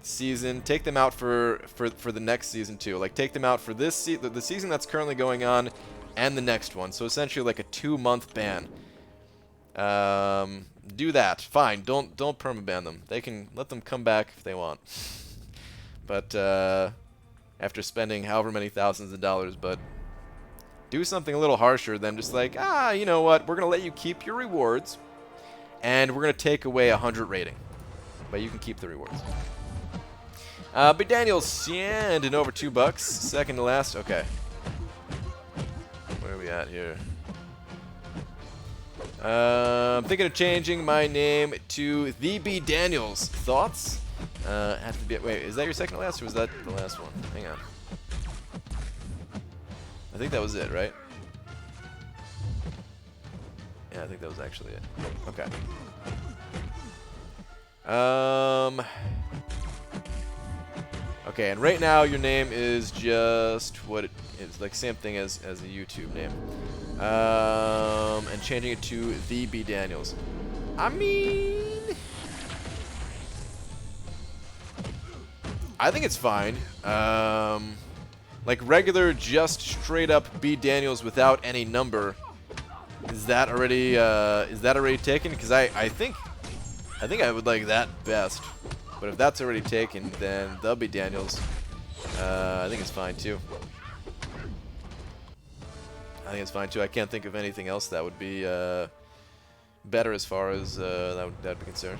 season. Take them out for the next season, too. Like, take them out for this the season that's currently going on and the next one. So, essentially, like a 2-month ban. Do that. Fine. Don't permaban them. They can let them come back if they want. But after spending however many thousands of dollars, but do something a little harsher than just like, you know what? We're gonna let you keep your rewards, and we're going to take away 100 rating. But you can keep the rewards. But Daniel Sandin over $2. Second to last. Okay. Where are we at here? I'm thinking of changing my name to The B Daniels. Thoughts? Have to be, wait, is that your second to last, or was that the last one? Hang on. I think that was it, right? Yeah, I think that was actually it. Okay. Okay, and right now your name is just what it's like, same thing as a YouTube name. And changing it to The B Daniels. I mean, I think it's fine. Like regular, just straight up B Daniels without any number. Is that already taken? Because I think I would like that best. But if that's already taken, then The B Daniels. I think it's fine too. I think it's fine too. I can't think of anything else that would be better as far as that would be concerned.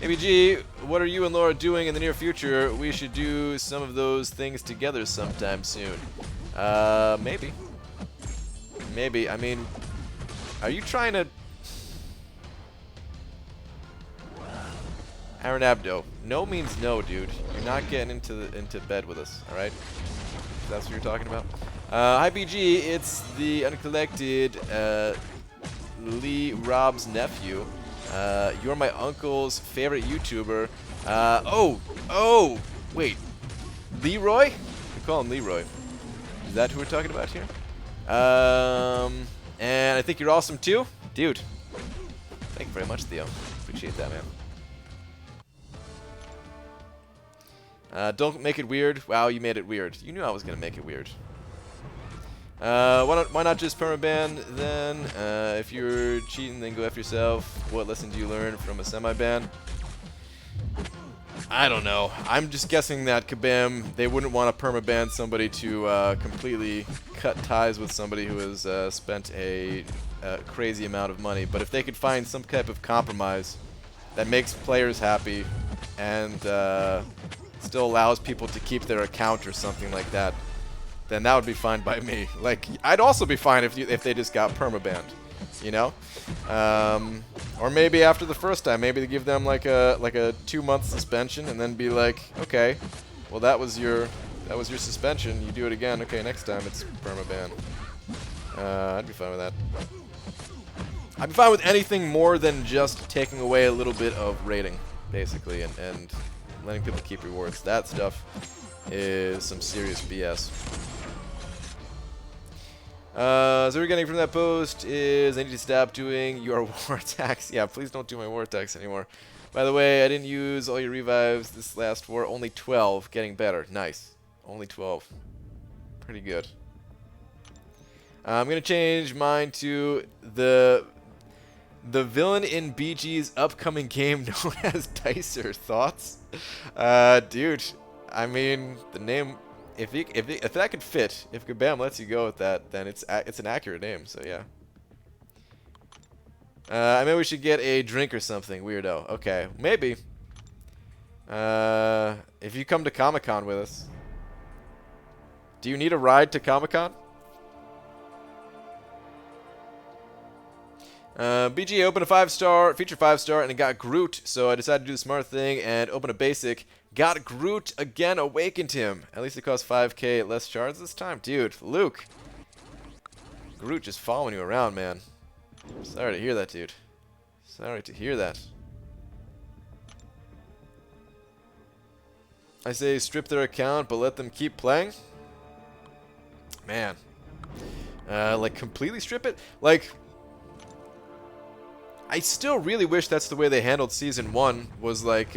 ABG, what are you and Laura doing in the near future? We should do some of those things together sometime soon. Maybe. Maybe. I mean, are you trying to... Aaron Abdo, no means no, dude. You're not getting into bed with us, all right? If that's what you're talking about. Hi, BG. It's the uncollected Lee Rob's nephew. You're my uncle's favorite YouTuber. Oh, wait. Leroy? We call him Leroy. Is that who we're talking about here? And I think you're awesome too, dude. Thank you very much, Theo. Appreciate that, man. Don't make it weird. Wow, you made it weird. You knew I was gonna make it weird. Why not just permaban then? If you're cheating, then go F yourself. What lesson do you learn from a semi-ban? I don't know. I'm just guessing that Kabam, they wouldn't want to permaban somebody to completely cut ties with somebody who has spent a crazy amount of money. But if they could find some type of compromise that makes players happy and still allows people to keep their account or something like that, then that would be fine by me. Like, I'd also be fine if they just got permabanned, you know? Or maybe after the first time, maybe they give them like a 2-month suspension and then be like, okay, well that was your suspension. You do it again. Okay, next time it's permaban. I'd be fine with that. I'd be fine with anything more than just taking away a little bit of rating, basically, and letting people keep rewards. That stuff is some serious BS. So what we're getting from that post is I need to stop doing your war attacks. Yeah, please don't do my war attacks anymore. By the way, I didn't use all your revives this last war. Only 12. Getting better. Nice. Only 12. Pretty good. I'm going to change mine to the villain in BG's upcoming game known as Dicer. Thoughts? Dude, I mean, the name, if that could fit, if Kabam lets you go with that, then it's an accurate name, so yeah. Maybe we should get a drink or something, weirdo. Okay, maybe. If you come to Comic-Con with us. Do you need a ride to Comic-Con? BG opened a 5-star, feature 5-star, and it got Groot, so I decided to do the smart thing and open a basic. Got Groot again, awakened him. At least it cost 5k less shards this time. Dude, Luke. Groot just following you around, man. Sorry to hear that, dude. Sorry to hear that. I say strip their account, but let them keep playing? Man. Like, completely strip it? Like... I still really wish that's the way they handled Season 1, was like,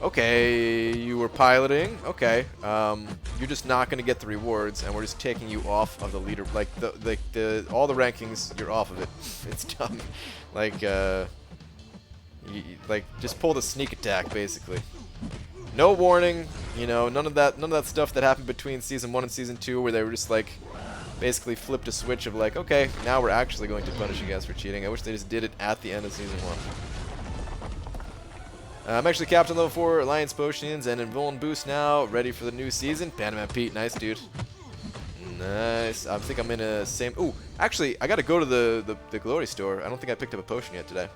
okay, you were piloting, okay, you're just not going to get the rewards, and we're just taking you off of the leader, like, all the rankings, you're off of it. It's dumb. Like, just pull the sneak attack, basically. No warning, you know, none of that stuff that happened between Season 1 and Season 2, where they were just like, basically flipped a switch of like, okay, now we're actually going to punish you guys for cheating. I wish they just did it at the end of Season 1. I'm actually capped on level 4 Alliance Potions and Invuln Boost now, ready for the new season. Panaman Pete, nice dude. Nice. I think I'm in a same... Ooh, actually, I gotta go to the Glory Store. I don't think I picked up a potion yet today.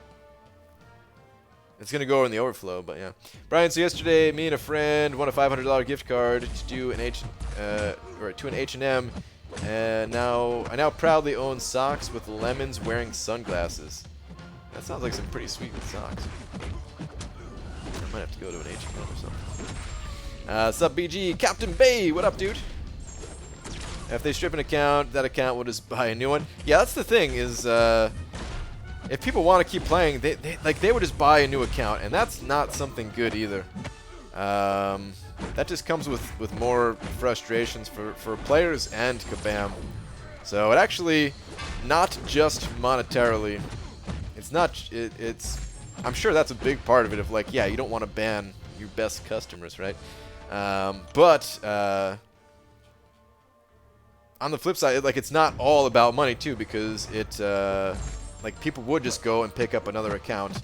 It's gonna go in the overflow, but yeah. Brian, so yesterday, me and a friend won a $500 gift card to do an H&M, and now I proudly own socks with lemons wearing sunglasses. That sounds like some pretty sweet socks. I might have to go to an H&M or something. Sup, BG? Captain Bay, what up, dude? If they strip an account, that account will just buy a new one. Yeah, that's the thing is, if people want to keep playing, they would just buy a new account, and that's not something good either. That just comes with more frustrations for players and Kabam. So it actually, not just monetarily, it's not. I'm sure that's a big part of it. Of like, yeah, you don't want to ban your best customers, right? But on the flip side, it's not all about money too, because like people would just go and pick up another account.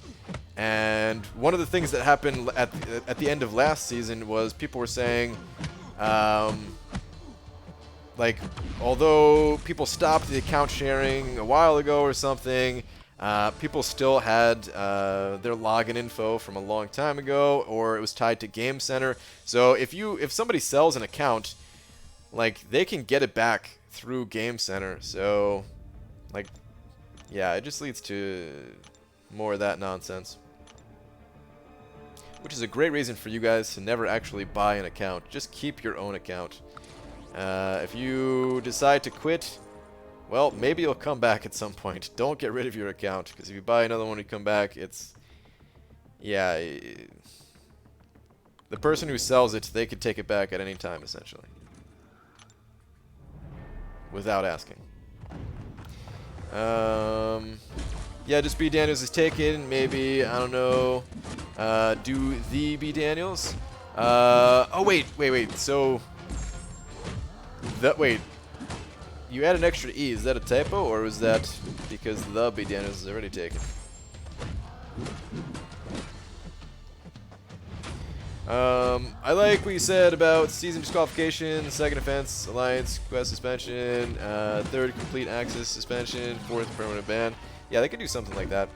And one of the things that happened at the end of last season was people were saying, like, although people stopped the account sharing a while ago or something, people still had their login info from a long time ago, or it was tied to Game Center. So if somebody sells an account, like, they can get it back through Game Center. So, like, yeah, it just leads to more of that nonsense. Which is a great reason for you guys to never actually buy an account. Just keep your own account. If you decide to quit, well, maybe you'll come back at some point. Don't get rid of your account, because if you buy another one and you come back, it's... Yeah, the person who sells it, they could take it back at any time, essentially. Without asking. Yeah, just B. Daniels is taken. Maybe, I don't know, do the B. Daniels. Oh, wait. So, wait. You add an extra E. Is that a typo, or was that because the B. Daniels is already taken? I like what you said about season disqualification, second offense, alliance, quest suspension, third complete access suspension, fourth permanent ban. Yeah, they could do something like that.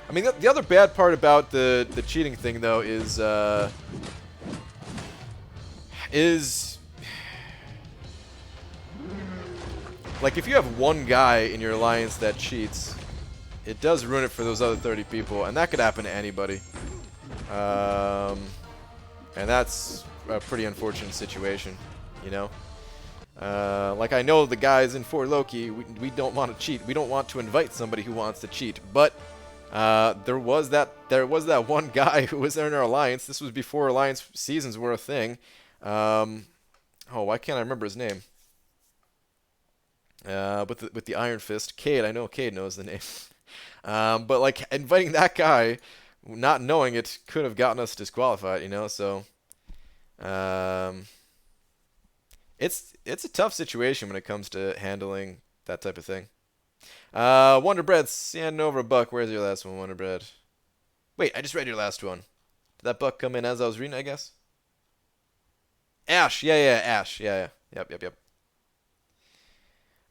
I mean, the other bad part about the cheating thing, though, is like, if you have one guy in your alliance that cheats, it does ruin it for those other 30 people, and that could happen to anybody. And that's a pretty unfortunate situation, you know? Like, I know the guys in For Loki, we don't want to cheat. We don't want to invite somebody who wants to cheat. But there was that one guy who was in our alliance. This was before alliance seasons were a thing. Oh, why can't I remember his name? With the Iron Fist, Cade. I know Cade knows the name. But like, inviting that guy, not knowing it, could have gotten us disqualified, you know. So it's a tough situation when it comes to handling that type of thing. Wonder Bread, sanding over a buck. Where's your last one, Wonder Bread? Wait, I just read your last one. Did that buck come in as I was reading, I guess? Ash, yeah, Ash, yeah. Yep.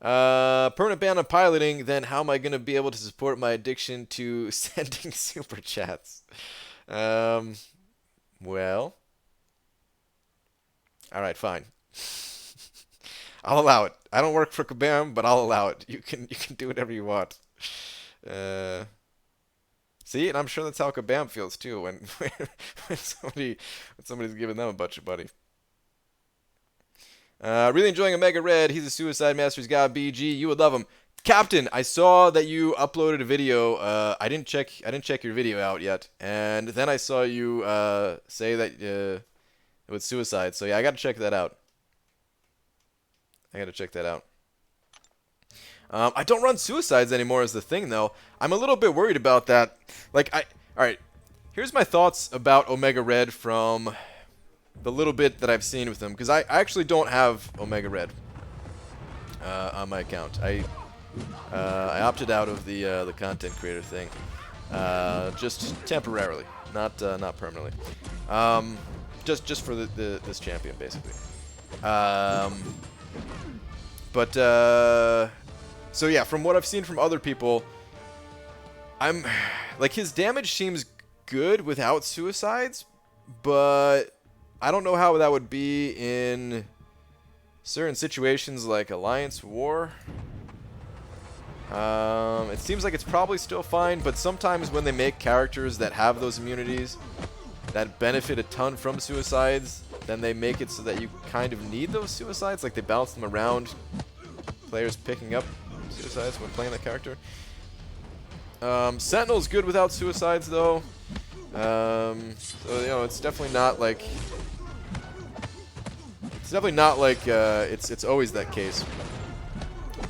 Permanent ban on piloting, then how am I going to be able to support my addiction to sending super chats? Well. Alright, fine. I'll allow it. I don't work for Kabam, but I'll allow it. You can do whatever you want. See, and I'm sure that's how Kabam feels too when somebody's giving them a bunch of money. Really enjoying Omega Red. He's a Suicide Master's God BG. You would love him. Captain, I saw that you uploaded a video. I didn't check your video out yet, and then I saw you say that it was suicide. So yeah, I got to check that out. I don't run suicides anymore is the thing, though. I'm a little bit worried about that. Like, all right. Here's my thoughts about Omega Red from the little bit that I've seen with him, because I actually don't have Omega Red. on my account. I opted out of the content creator thing, just temporarily, not permanently. Just for this champion, basically. So yeah, from what I've seen from other people, I'm like, his damage seems good without suicides, but I don't know how that would be in certain situations like Alliance War. It seems like it's probably still fine, but sometimes when they make characters that have those immunities that benefit a ton from suicides, then they make it so that you kind of need those suicides, like they balance them around players picking up suicides when playing that character. Sentinel's good without suicides though. So you know, it's definitely not like it's always that case.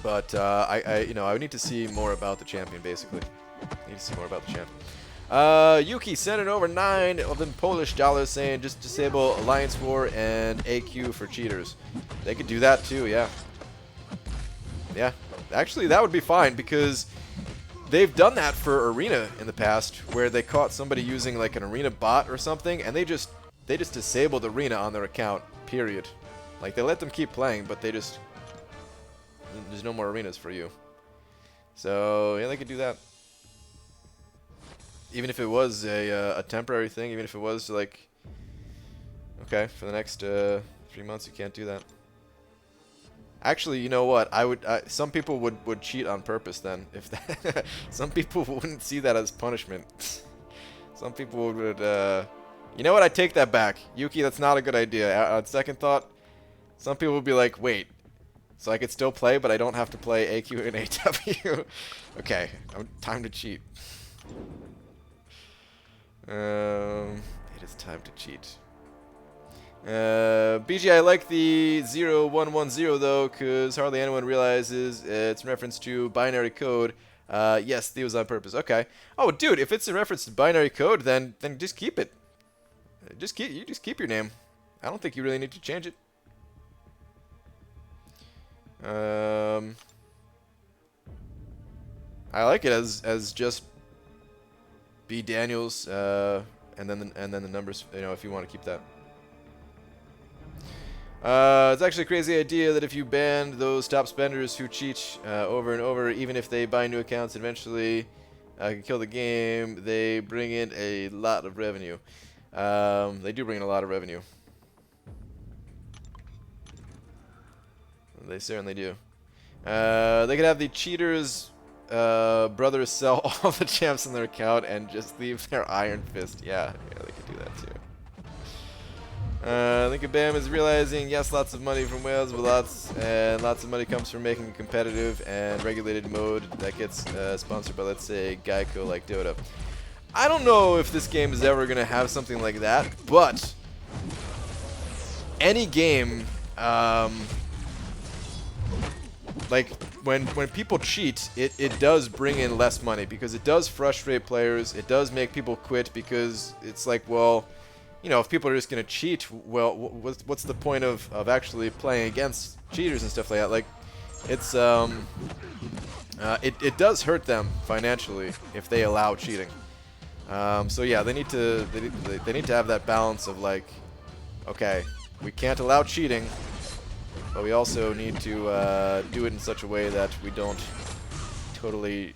But I need to see more about the champion, basically. I need to see more about the champion. Yuki sent in over 9 of them Polish dollars saying just disable Alliance War and AQ for cheaters. They could do that too, yeah. Yeah, actually that would be fine because they've done that for Arena in the past, where they caught somebody using like an Arena bot or something, and they just disabled Arena on their account, period. Like, they let them keep playing, but there's no more arenas for you. So yeah, they could do that. Even if it was a temporary thing, even if it was like, okay, for the next 3 months you can't do that. Actually, you know what? Some people would cheat on purpose then. If that some people wouldn't see that as punishment. Some people would. You know what? I take that back, Yuki. That's not a good idea. On second thought, some people would be like, "Wait, so I could still play, but I don't have to play AQ and AW." Okay, time to cheat. It is time to cheat. BG, I like the 0110 though, because hardly anyone realizes it's in reference to binary code. Yes, it was on purpose. Okay. Oh, dude, if it's in reference to binary code, then just keep it. Just keep your name. I don't think you really need to change it. I like it as just B Daniels, and then the numbers. You know, if you want to keep that. It's actually a crazy idea that if you ban those top spenders who cheat over and over, even if they buy new accounts, eventually can kill the game, they bring in a lot of revenue. They do bring in a lot of revenue. They certainly do. They could have the cheaters' brothers sell all the champs in their account and just leave their Iron Fist. Yeah, they could do that too. I think Bam is realizing, yes, lots of money from whales, but lots of money comes from making a competitive and regulated mode that gets sponsored by, let's say, Geico like Dota. I don't know if this game is ever going to have something like that, but any game, like when people cheat, it does bring in less money because it does frustrate players. It does make people quit because it's like, well, you know, if people are just going to cheat, well, what's the point of actually playing against cheaters and stuff like that? Like, it's it does hurt them financially if they allow cheating. So yeah, they need to have that balance of like, okay, we can't allow cheating, but we also need to do it in such a way that we don't totally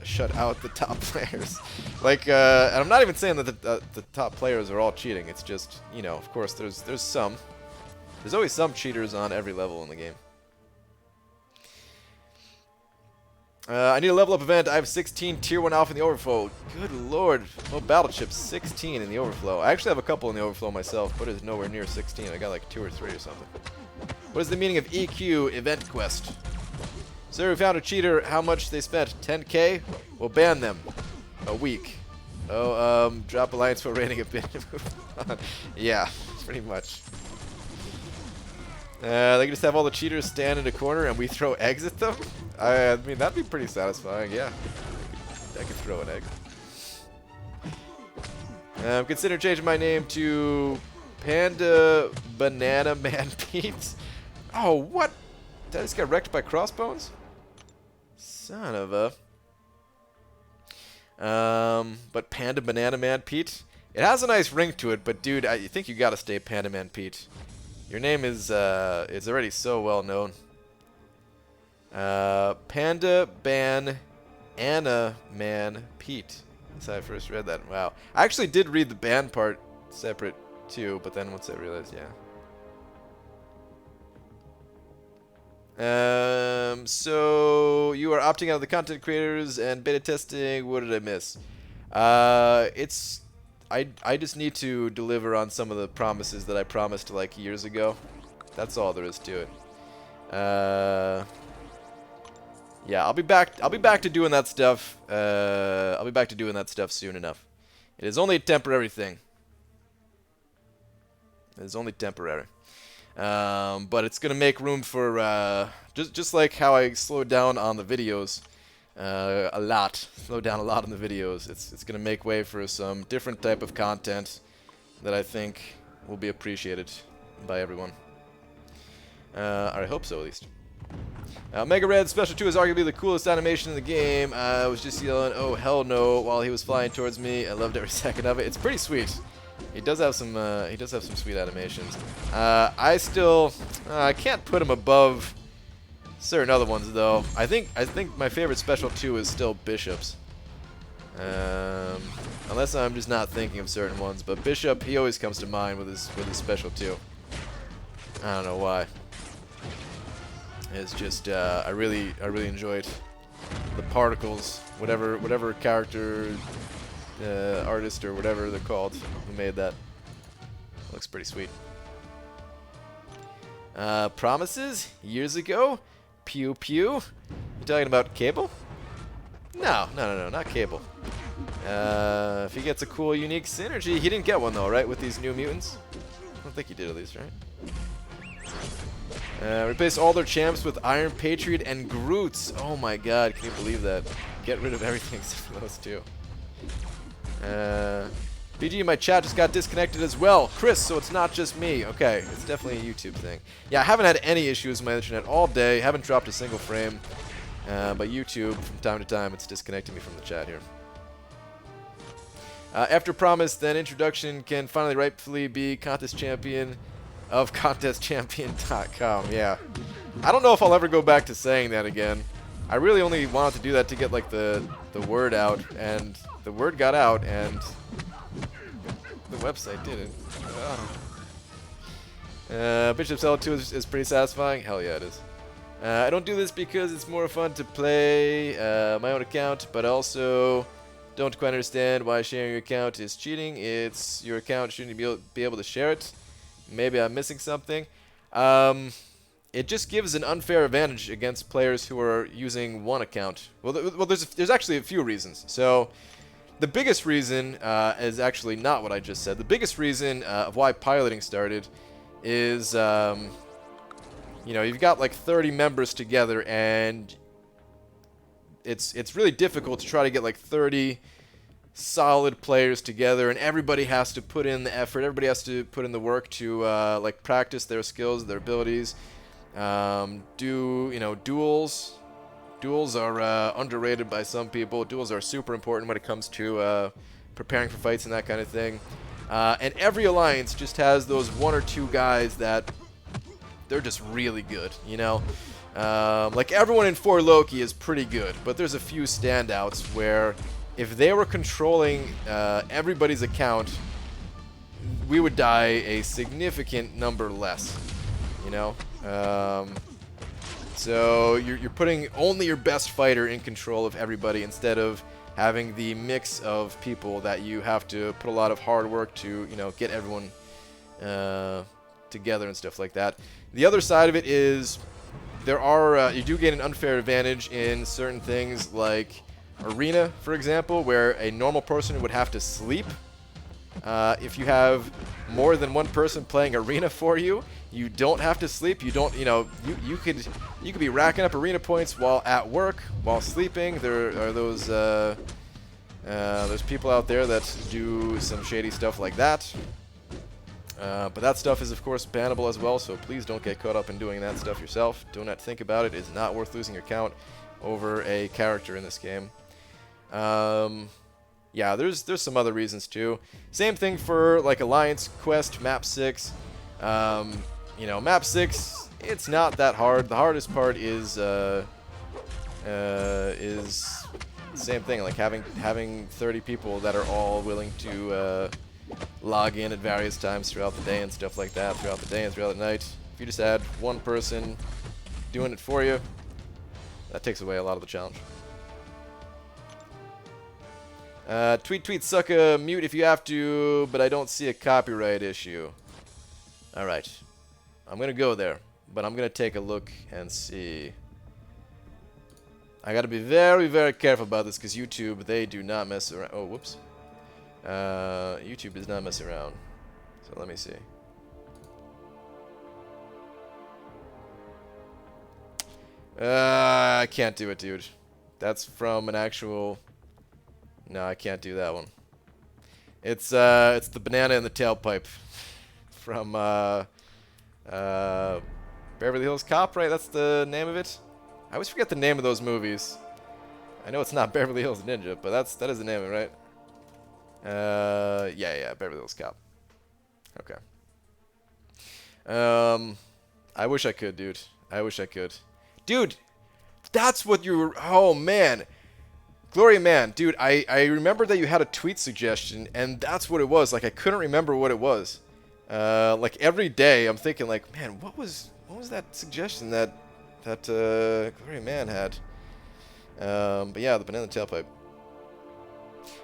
shut out the top players. Like, and I'm not even saying that the top players are all cheating. It's just, you know, of course, there's always some cheaters on every level in the game. I need a level up event. I have 16 tier 1 alpha in the overflow. Good lord. Oh, battle chips, 16 in the overflow. I actually have a couple in the overflow myself, but it's nowhere near 16. I got like 2 or 3 or something. What is the meaning of EQ event quest? Sir, we found a cheater. How much they spent? 10k? We'll ban them. A week. Oh, drop alliance for rating a bit. Yeah, pretty much. They can just have all the cheaters stand in a corner and we throw eggs at them? I mean, that'd be pretty satisfying, yeah. I could throw an egg. Consider changing my name to Panda Banana Man Pete. Oh, what? Dad just got wrecked by crossbones? Son of a... but Panda Banana Man Pete? It has a nice ring to it, but dude, I think you gotta stay Panda Man Pete. Your name is already so well known. Panda Ban Anna Man Pete. That's how I first read that. Wow. I actually did read the ban part separate too, but then once I realized, yeah. So you are opting out of the content creators and beta testing. What did I miss? I just need to deliver on some of the promises that I promised like years ago. That's all there is to it. Yeah, I'll be back to doing that stuff. I'll be back to doing that stuff soon enough. It is only a temporary thing. It is only temporary. But it's gonna make room for just like how I slowed down on the videos a lot. Slowed down a lot on the videos. It's gonna make way for some different type of content that I think will be appreciated by everyone. I hope so, at least. Mega Red Special 2 is arguably the coolest animation in the game. I was just yelling, "Oh hell no!" while he was flying towards me. I loved every second of it. It's pretty sweet. He does have some sweet animations. I can't put him above certain other ones though. I think my favorite Special 2 is still Bishop's. Unless I'm just not thinking of certain ones, but Bishop, he always comes to mind with his Special 2. I don't know why. It's just I really enjoyed the particles, whatever character, artist or whatever they're called who made that. Looks pretty sweet. Promises years ago. Pew pew. You talking about Cable? No, not Cable. If he gets a cool, unique synergy, he didn't get one though, right? With these new mutants, I don't think he did at least, right? Replace all their champs with Iron Patriot and Groots. Oh my god, can you believe that? Get rid of everything except for those two. BG, my chat just got disconnected as well. Chris, so it's not just me. Okay, it's definitely a YouTube thing. Yeah, I haven't had any issues with my internet all day. Haven't dropped a single frame. But YouTube, from time to time, it's disconnecting me from the chat here. After Promise, then Introduction can finally rightfully be Contest Champion of ContestChampion.com. Yeah. I don't know if I'll ever go back to saying that again. I really only wanted to do that to get like the word out, and the word got out, and the website didn't. Bishop's L2 is pretty satisfying. Hell yeah, it is. I don't do this because it's more fun to play my own account, but also don't quite understand why sharing your account is cheating. It's your account, shouldn't you be able to share it? Maybe I'm missing something. It just gives an unfair advantage against players who are using one account. Well, there's actually a few reasons. So the biggest reason is actually not what I just said. The biggest reason of why piloting started is, you know, you've got like 30 members together, and it's really difficult to try to get like 30 solid players together, and everybody has to put in the effort. Everybody has to put in the work to like practice their skills, their abilities. Duels. Duels are underrated by some people. Duels are super important when it comes to preparing for fights and that kind of thing. And every alliance just has those one or two guys that they're just really good, you know? Like everyone in 4 Loki is pretty good, but there's a few standouts where if they were controlling everybody's account, we would die a significant number less, you know? So you're putting only your best fighter in control of everybody instead of having the mix of people that you have to put a lot of hard work to, you know, get everyone together and stuff like that. The other side of it is there are you do get an unfair advantage in certain things like Arena, for example, where a normal person would have to sleep. If you have more than one person playing Arena for you, you don't have to sleep. You don't, you know, you could be racking up Arena points while at work, while sleeping. There are those there's people out there that do some shady stuff like that. But that stuff is, of course, bannable as well, so please don't get caught up in doing that stuff yourself. Do not think about it. It is not worth losing your account over a character in this game. Yeah, there's some other reasons, too. Same thing for, like, Alliance Quest, Map 6. You know, Map 6, it's not that hard. The hardest part is the same thing, like having 30 people that are all willing to log in at various times throughout the day and stuff like that, throughout the day and throughout the night. If you just had one person doing it for you, that takes away a lot of the challenge. Tweet, sucker, mute if you have to, but I don't see a copyright issue. Alright. I'm gonna go there, but I'm gonna take a look and see. I gotta be very, very careful about this, because YouTube, they do not mess around. Oh, whoops. YouTube does not mess around. So let me see. I can't do it, dude. That's from an actual... No, I can't do that one. It's the banana in the tailpipe from Beverly Hills Cop, right? That's the name of it. I always forget the name of those movies. I know it's not Beverly Hills Ninja, but that is the name of it, right? Yeah, Beverly Hills Cop. Okay. I wish I could, dude. I wish I could. Dude, that's what you were... Oh, man. Gloria Man, dude, I remember that you had a tweet suggestion, and that's what it was. Like, I couldn't remember what it was. Like, every day, I'm thinking, like, man, what was that suggestion that Gloria Man had? But yeah, the banana tailpipe.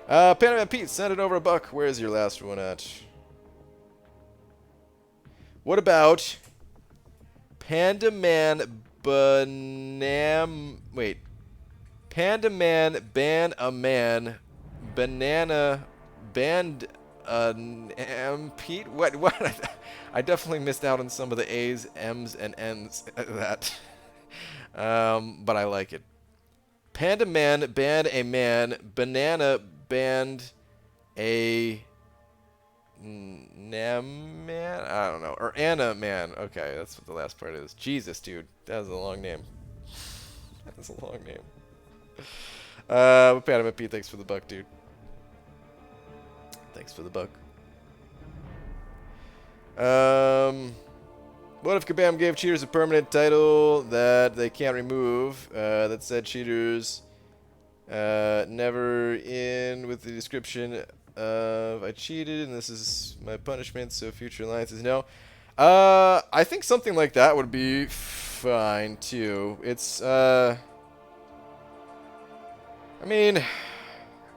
Panda Pete, send it over $1. Where's your last one at? What about Panda Man Banam... Wait. Panda Man ban a man banana band Pete? What? I definitely missed out on some of the A's, M's, and N's at that. But I like it. Panda Man banned a man. Banana banned a Nam Man? I don't know. Or Anna Man. Okay, that's what the last part is. Jesus, dude. That is a long name. That is a long name. Panda Pete, thanks for the $1, dude. Thanks for the $1. What if Kabam gave cheaters a permanent title that they can't remove, that said cheaters never in with the description of I cheated and this is my punishment, so future alliances no? I think something like that would be fine too. It's I mean,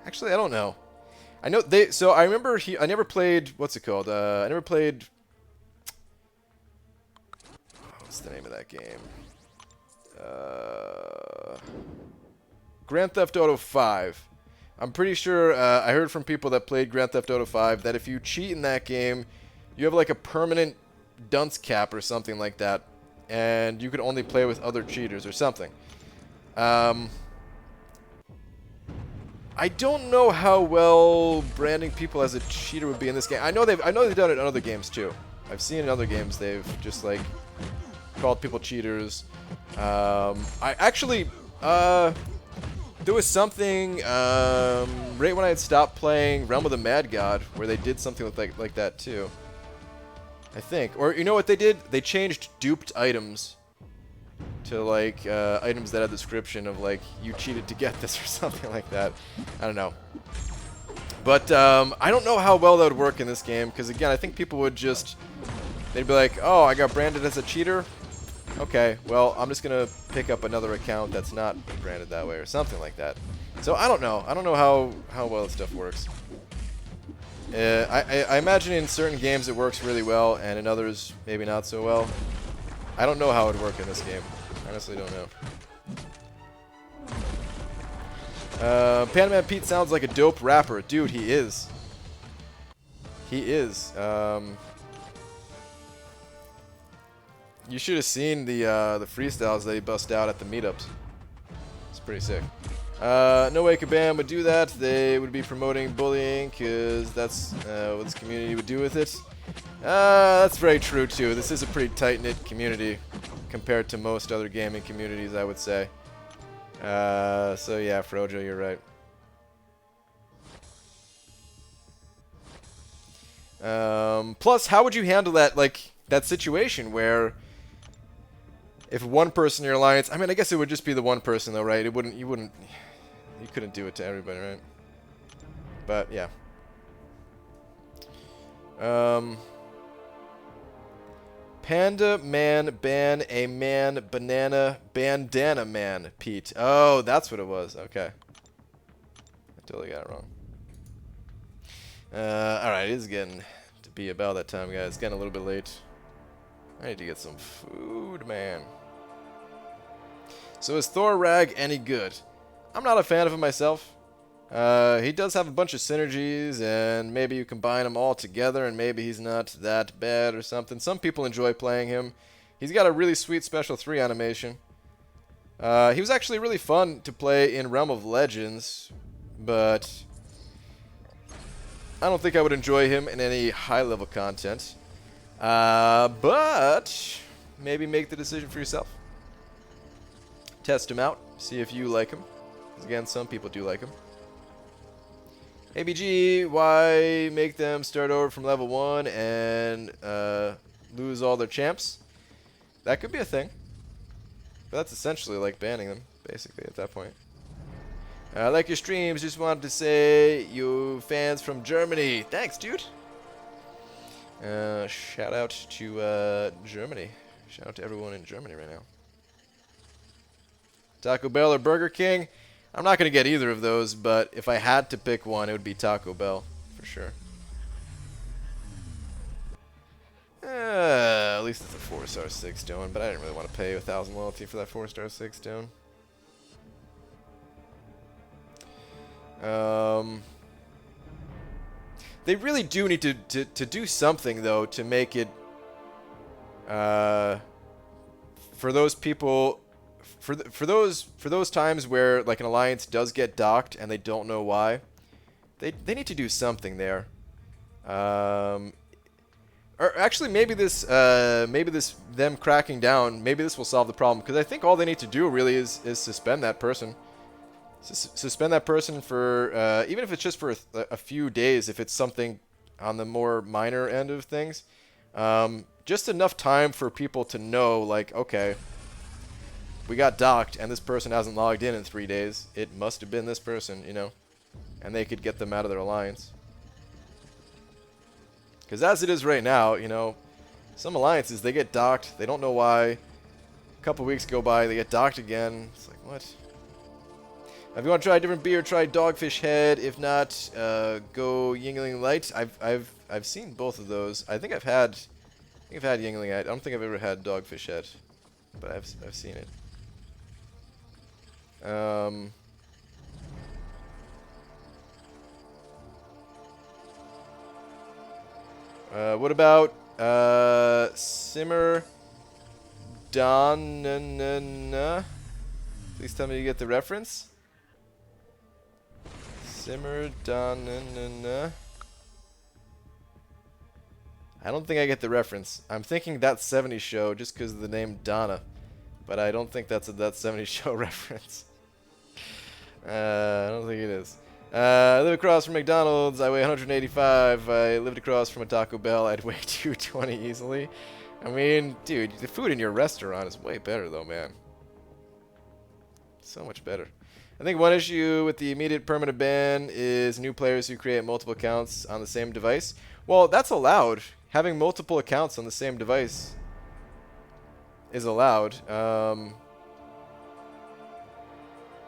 actually I don't know. I know they. So I remember I never played. What's it called? I never played. What's the name of that game? Grand Theft Auto 5. I'm pretty sure I heard from people that played Grand Theft Auto 5 that if you cheat in that game, you have like a permanent dunce cap or something like that, and you could only play with other cheaters or something. I don't know how well branding people as a cheater would be in this game. I know they've done it in other games too. I've seen in other games they've just like called people cheaters. I actually there was something right when I had stopped playing Realm of the Mad God where they did something with like that too. I think, or you know what they did? They changed duped items to like items that had the description of like you cheated to get this or something like that. I don't know. But I don't know how well that would work in this game because again I think people would just they'd be like, oh, I got branded as a cheater. Okay, well I'm just gonna pick up another account that's not branded that way or something like that. So I don't know. I don't know how well this stuff works. I imagine in certain games it works really well and in others maybe not so well. I don't know how it would work in this game. Honestly, don't know. Panaman Pete sounds like a dope rapper. Dude, he is. He is. You should have seen the freestyles that he bust out at the meetups. It's pretty sick. No way Kabam would do that. They would be promoting bullying because that's what this community would do with it. That's very true, too. This is a pretty tight-knit community compared to most other gaming communities, I would say. So yeah, Frojo, you're right. Plus, how would you handle that, like, that situation where if one person in your alliance... I mean, I guess it would just be the one person, though, right? You couldn't do it to everybody, right? But, yeah. Panda man ban a man banana bandana man Pete. Oh, that's what it was. Okay. I totally got it wrong. Alright, it is getting to be about that time, guys. It's getting a little bit late. I need to get some food, man. So is Thor Rag any good? I'm not a fan of him myself. He does have a bunch of synergies, and maybe you combine them all together, and maybe he's not that bad or something. Some people enjoy playing him. He's got a really sweet Special 3 animation. He was actually really fun to play in Realm of Legends, but I don't think I would enjoy him in any high-level content. But maybe make the decision for yourself. Test him out, see if you like him. Because again, some people do like him. ABG, why make them start over from level 1 and lose all their champs? That could be a thing. But that's essentially like banning them, basically, at that point. I like your streams. Just wanted to say you fans from Germany. Thanks, dude. Shout out to Germany. Shout out to everyone in Germany right now. Taco Bell or Burger King? I'm not going to get either of those, but if I had to pick one, it would be Taco Bell, for sure. At least it's a 4-star 6 stone, but I didn't really want to pay 1,000 loyalty for that 4-star 6 stone. They really do need to do something, though, to make it, for those people... For those times where like an alliance does get docked and they don't know why, they need to do something there. Or actually, maybe this them cracking down, maybe this will solve the problem, because I think all they need to do really is suspend that person. Suspend that person for even if it's just for a few days, if it's something on the more minor end of things, just enough time for people to know, like, okay, we got docked, and this person hasn't logged in 3 days. It must have been this person, you know. And they could get them out of their alliance. Because as it is right now, you know, some alliances, they get docked. They don't know why. A couple weeks go by, they get docked again. It's like, what? If you want to try a different beer, try Dogfish Head. If not, go Yingling Light. I've seen both of those. I think I've had Yingling Light. I don't think I've ever had Dogfish Head, but I've seen it. What about Simmer Donana? Please tell me you get the reference. Simmer Donana. I don't think I get the reference. I'm thinking That 70s Show just because of the name Donna, but I don't think that's a That 70s Show reference. I don't think it is. I live across from McDonald's. I weigh 185. I lived across from a Taco Bell. I'd weigh 220 easily. I mean, dude, the food in your restaurant is way better, though, man. So much better. I think one issue with the immediate permanent ban is new players who create multiple accounts on the same device. Well, that's allowed. Having multiple accounts on the same device is allowed.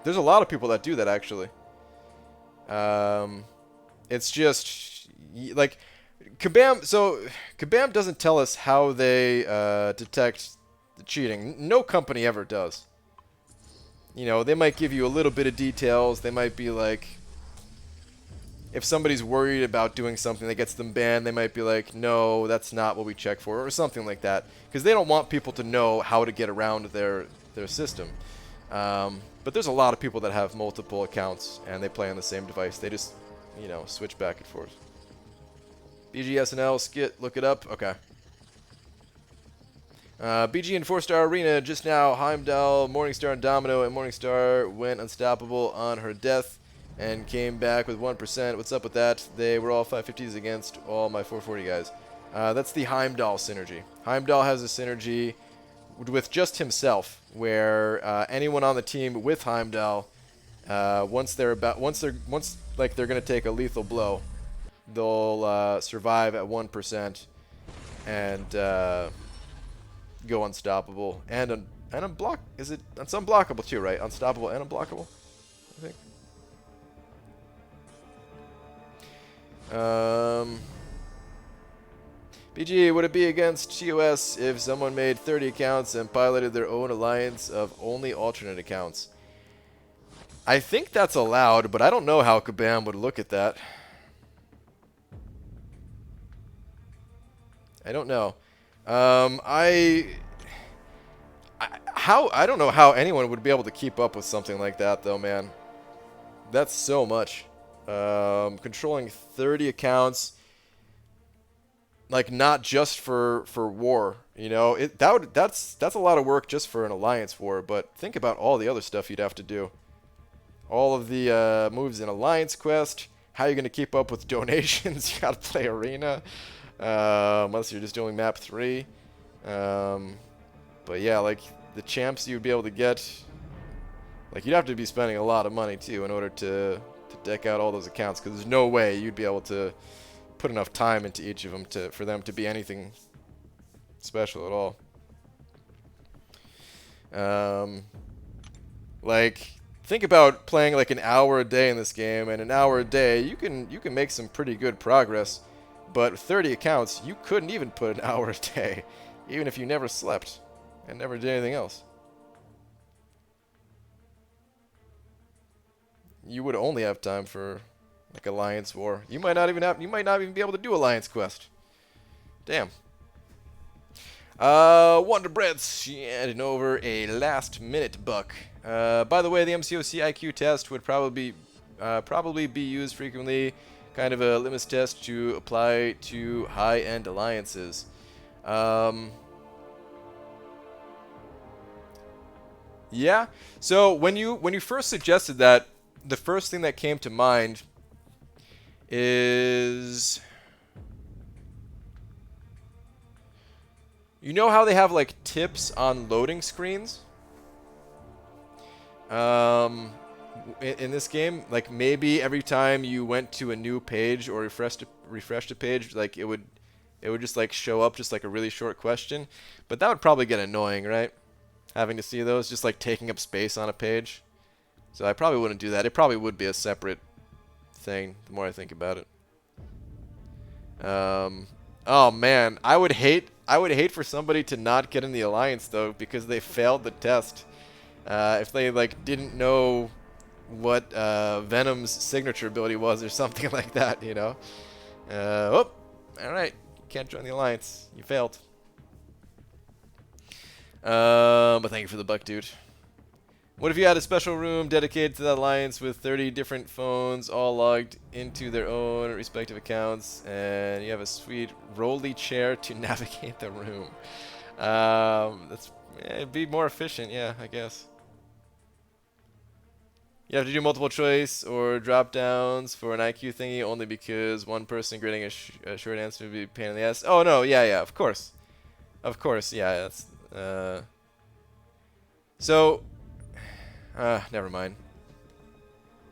There's a lot of people that do that, actually. It's just like Kabam. So Kabam doesn't tell us how they detect the cheating. No company ever does. You know, they might give you a little bit of details. They might be like, if somebody's worried about doing something that gets them banned, they might be like, no, that's not what we check for, or something like that, because they don't want people to know how to get around their system. But there's a lot of people that have multiple accounts and they play on the same device. They just, you know, switch back and forth. BGSNL skit, look it up. Okay. BG in 4-star arena just now. Heimdall, Morningstar, and Domino, and Morningstar went unstoppable on her death and came back with 1%. What's up with that? They were all 550s against all my 440 guys. That's the Heimdall synergy. Heimdall has a synergy with just himself, where anyone on the team with Heimdall, once they're gonna take a lethal blow, they'll survive at 1% and go unstoppable and unblock. Is it? It's unblockable too, right? Unstoppable and unblockable, I think. BG, would it be against TOS if someone made 30 accounts and piloted their own alliance of only alternate accounts? I think that's allowed, but I don't know how Kabam would look at that. I don't know. I don't know how anyone would be able to keep up with something like that, though, man. That's so much. Controlling 30 accounts, like not just for war, you know. That's a lot of work just for an alliance war. But think about all the other stuff you'd have to do. All of the moves in Alliance Quest. How you're gonna keep up with donations? You gotta play Arena. Unless you're just doing map 3. But yeah, like the champs you'd be able to get, like you'd have to be spending a lot of money too in order to deck out all those accounts, because there's no way you'd be able to put enough time into each of them for them to be anything special at all. Like think about playing like an hour a day in this game, and an hour a day you can make some pretty good progress. But 30 accounts, you couldn't even put an hour a day, even if you never slept and never did anything else. You would only have time for like Alliance War. You might not even be able to do Alliance Quest. Damn. Wonder Breads, she handed over a last-minute buck. By the way, the MCOC IQ test would probably be used frequently. Kind of a litmus test to apply to high-end alliances. Yeah. So when you first suggested that, the first thing that came to mind is, you know how they have like tips on loading screens? In this game, like maybe every time you went to a new page or refreshed a page, like it would just like show up just like a really short question. But that would probably get annoying, right? Having to see those just like taking up space on a page. So I probably wouldn't do that. It probably would be a separate thing the more I think about it. Oh man, I would hate for somebody to not get in the alliance though, because they failed the test. If they like didn't know what Venom's signature ability was or something like that, you know. Oh, all right, can't join the alliance. You failed. But thank you for the buck, dude. What if you had a special room dedicated to that alliance with 30 different phones all logged into their own respective accounts, and you have a sweet rolly chair to navigate the room? It'd be more efficient, yeah, I guess. You have to do multiple choice or drop downs for an IQ thingy only because one person grading a short answer would be a pain in the ass. Oh no, yeah, of course, yeah. That's so. Never mind.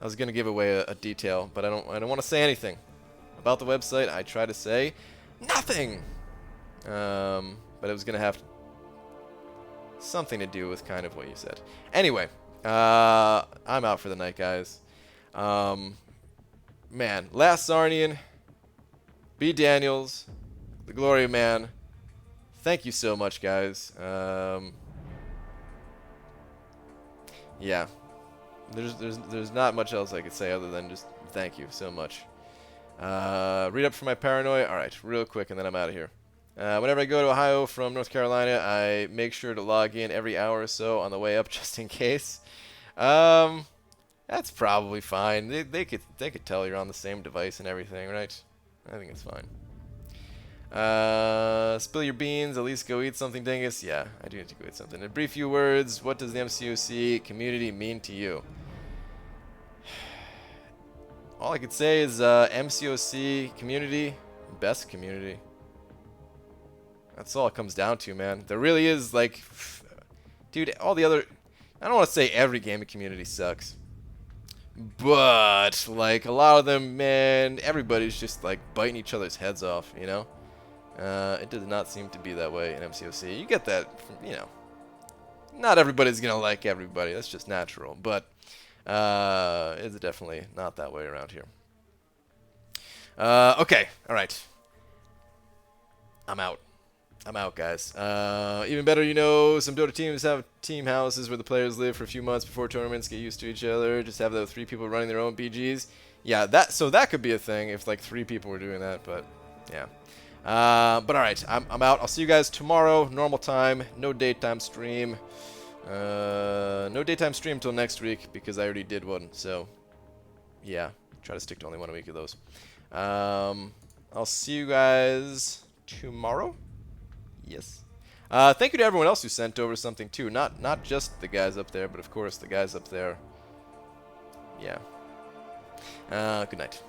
I was gonna give away a detail, but I don't want to say anything about the website. I try to say nothing. But it was gonna have something to do with kind of what you said. Anyway. I'm out for the night, guys. Man, Last Sarnian, B. Daniels, the Glory Man. Thank you so much, guys. Yeah, there's not much else I could say other than just thank you so much. Read up for my paranoia. All right, real quick, and then I'm out of here. Whenever I go to Ohio from North Carolina, I make sure to log in every hour or so on the way up, just in case. That's probably fine. They could tell you're on the same device and everything, right? I think it's fine. Spill your beans, at least go eat something, dingus. Yeah, I do need to go eat something. In a brief few words, what does the MCOC community mean to you? All I could say is MCOC community, best community. That's all it comes down to, man. There really is, like, dude, all the other... I don't want to say every gaming community sucks. But, like, a lot of them, man, everybody's just, like, biting each other's heads off, you know? It does not seem to be that way in MCOC. You get that from, you know, not everybody's gonna like everybody. That's just natural. But it's definitely not that way around here. Okay, all right. I'm out. I'm out, guys. Even better, you know, some Dota teams have team houses where the players live for a few months before tournaments, get used to each other, just have the 3 people running their own BGs. Yeah, that could be a thing if like 3 people were doing that, but yeah. But alright, I'm out. I'll see you guys tomorrow, normal time, no daytime stream. No daytime stream until next week because I already did one, so yeah, try to stick to only one a week of those. I'll see you guys tomorrow. Yes. Thank you to everyone else who sent over something too. Not just the guys up there, but of course the guys up there. Yeah. Good night.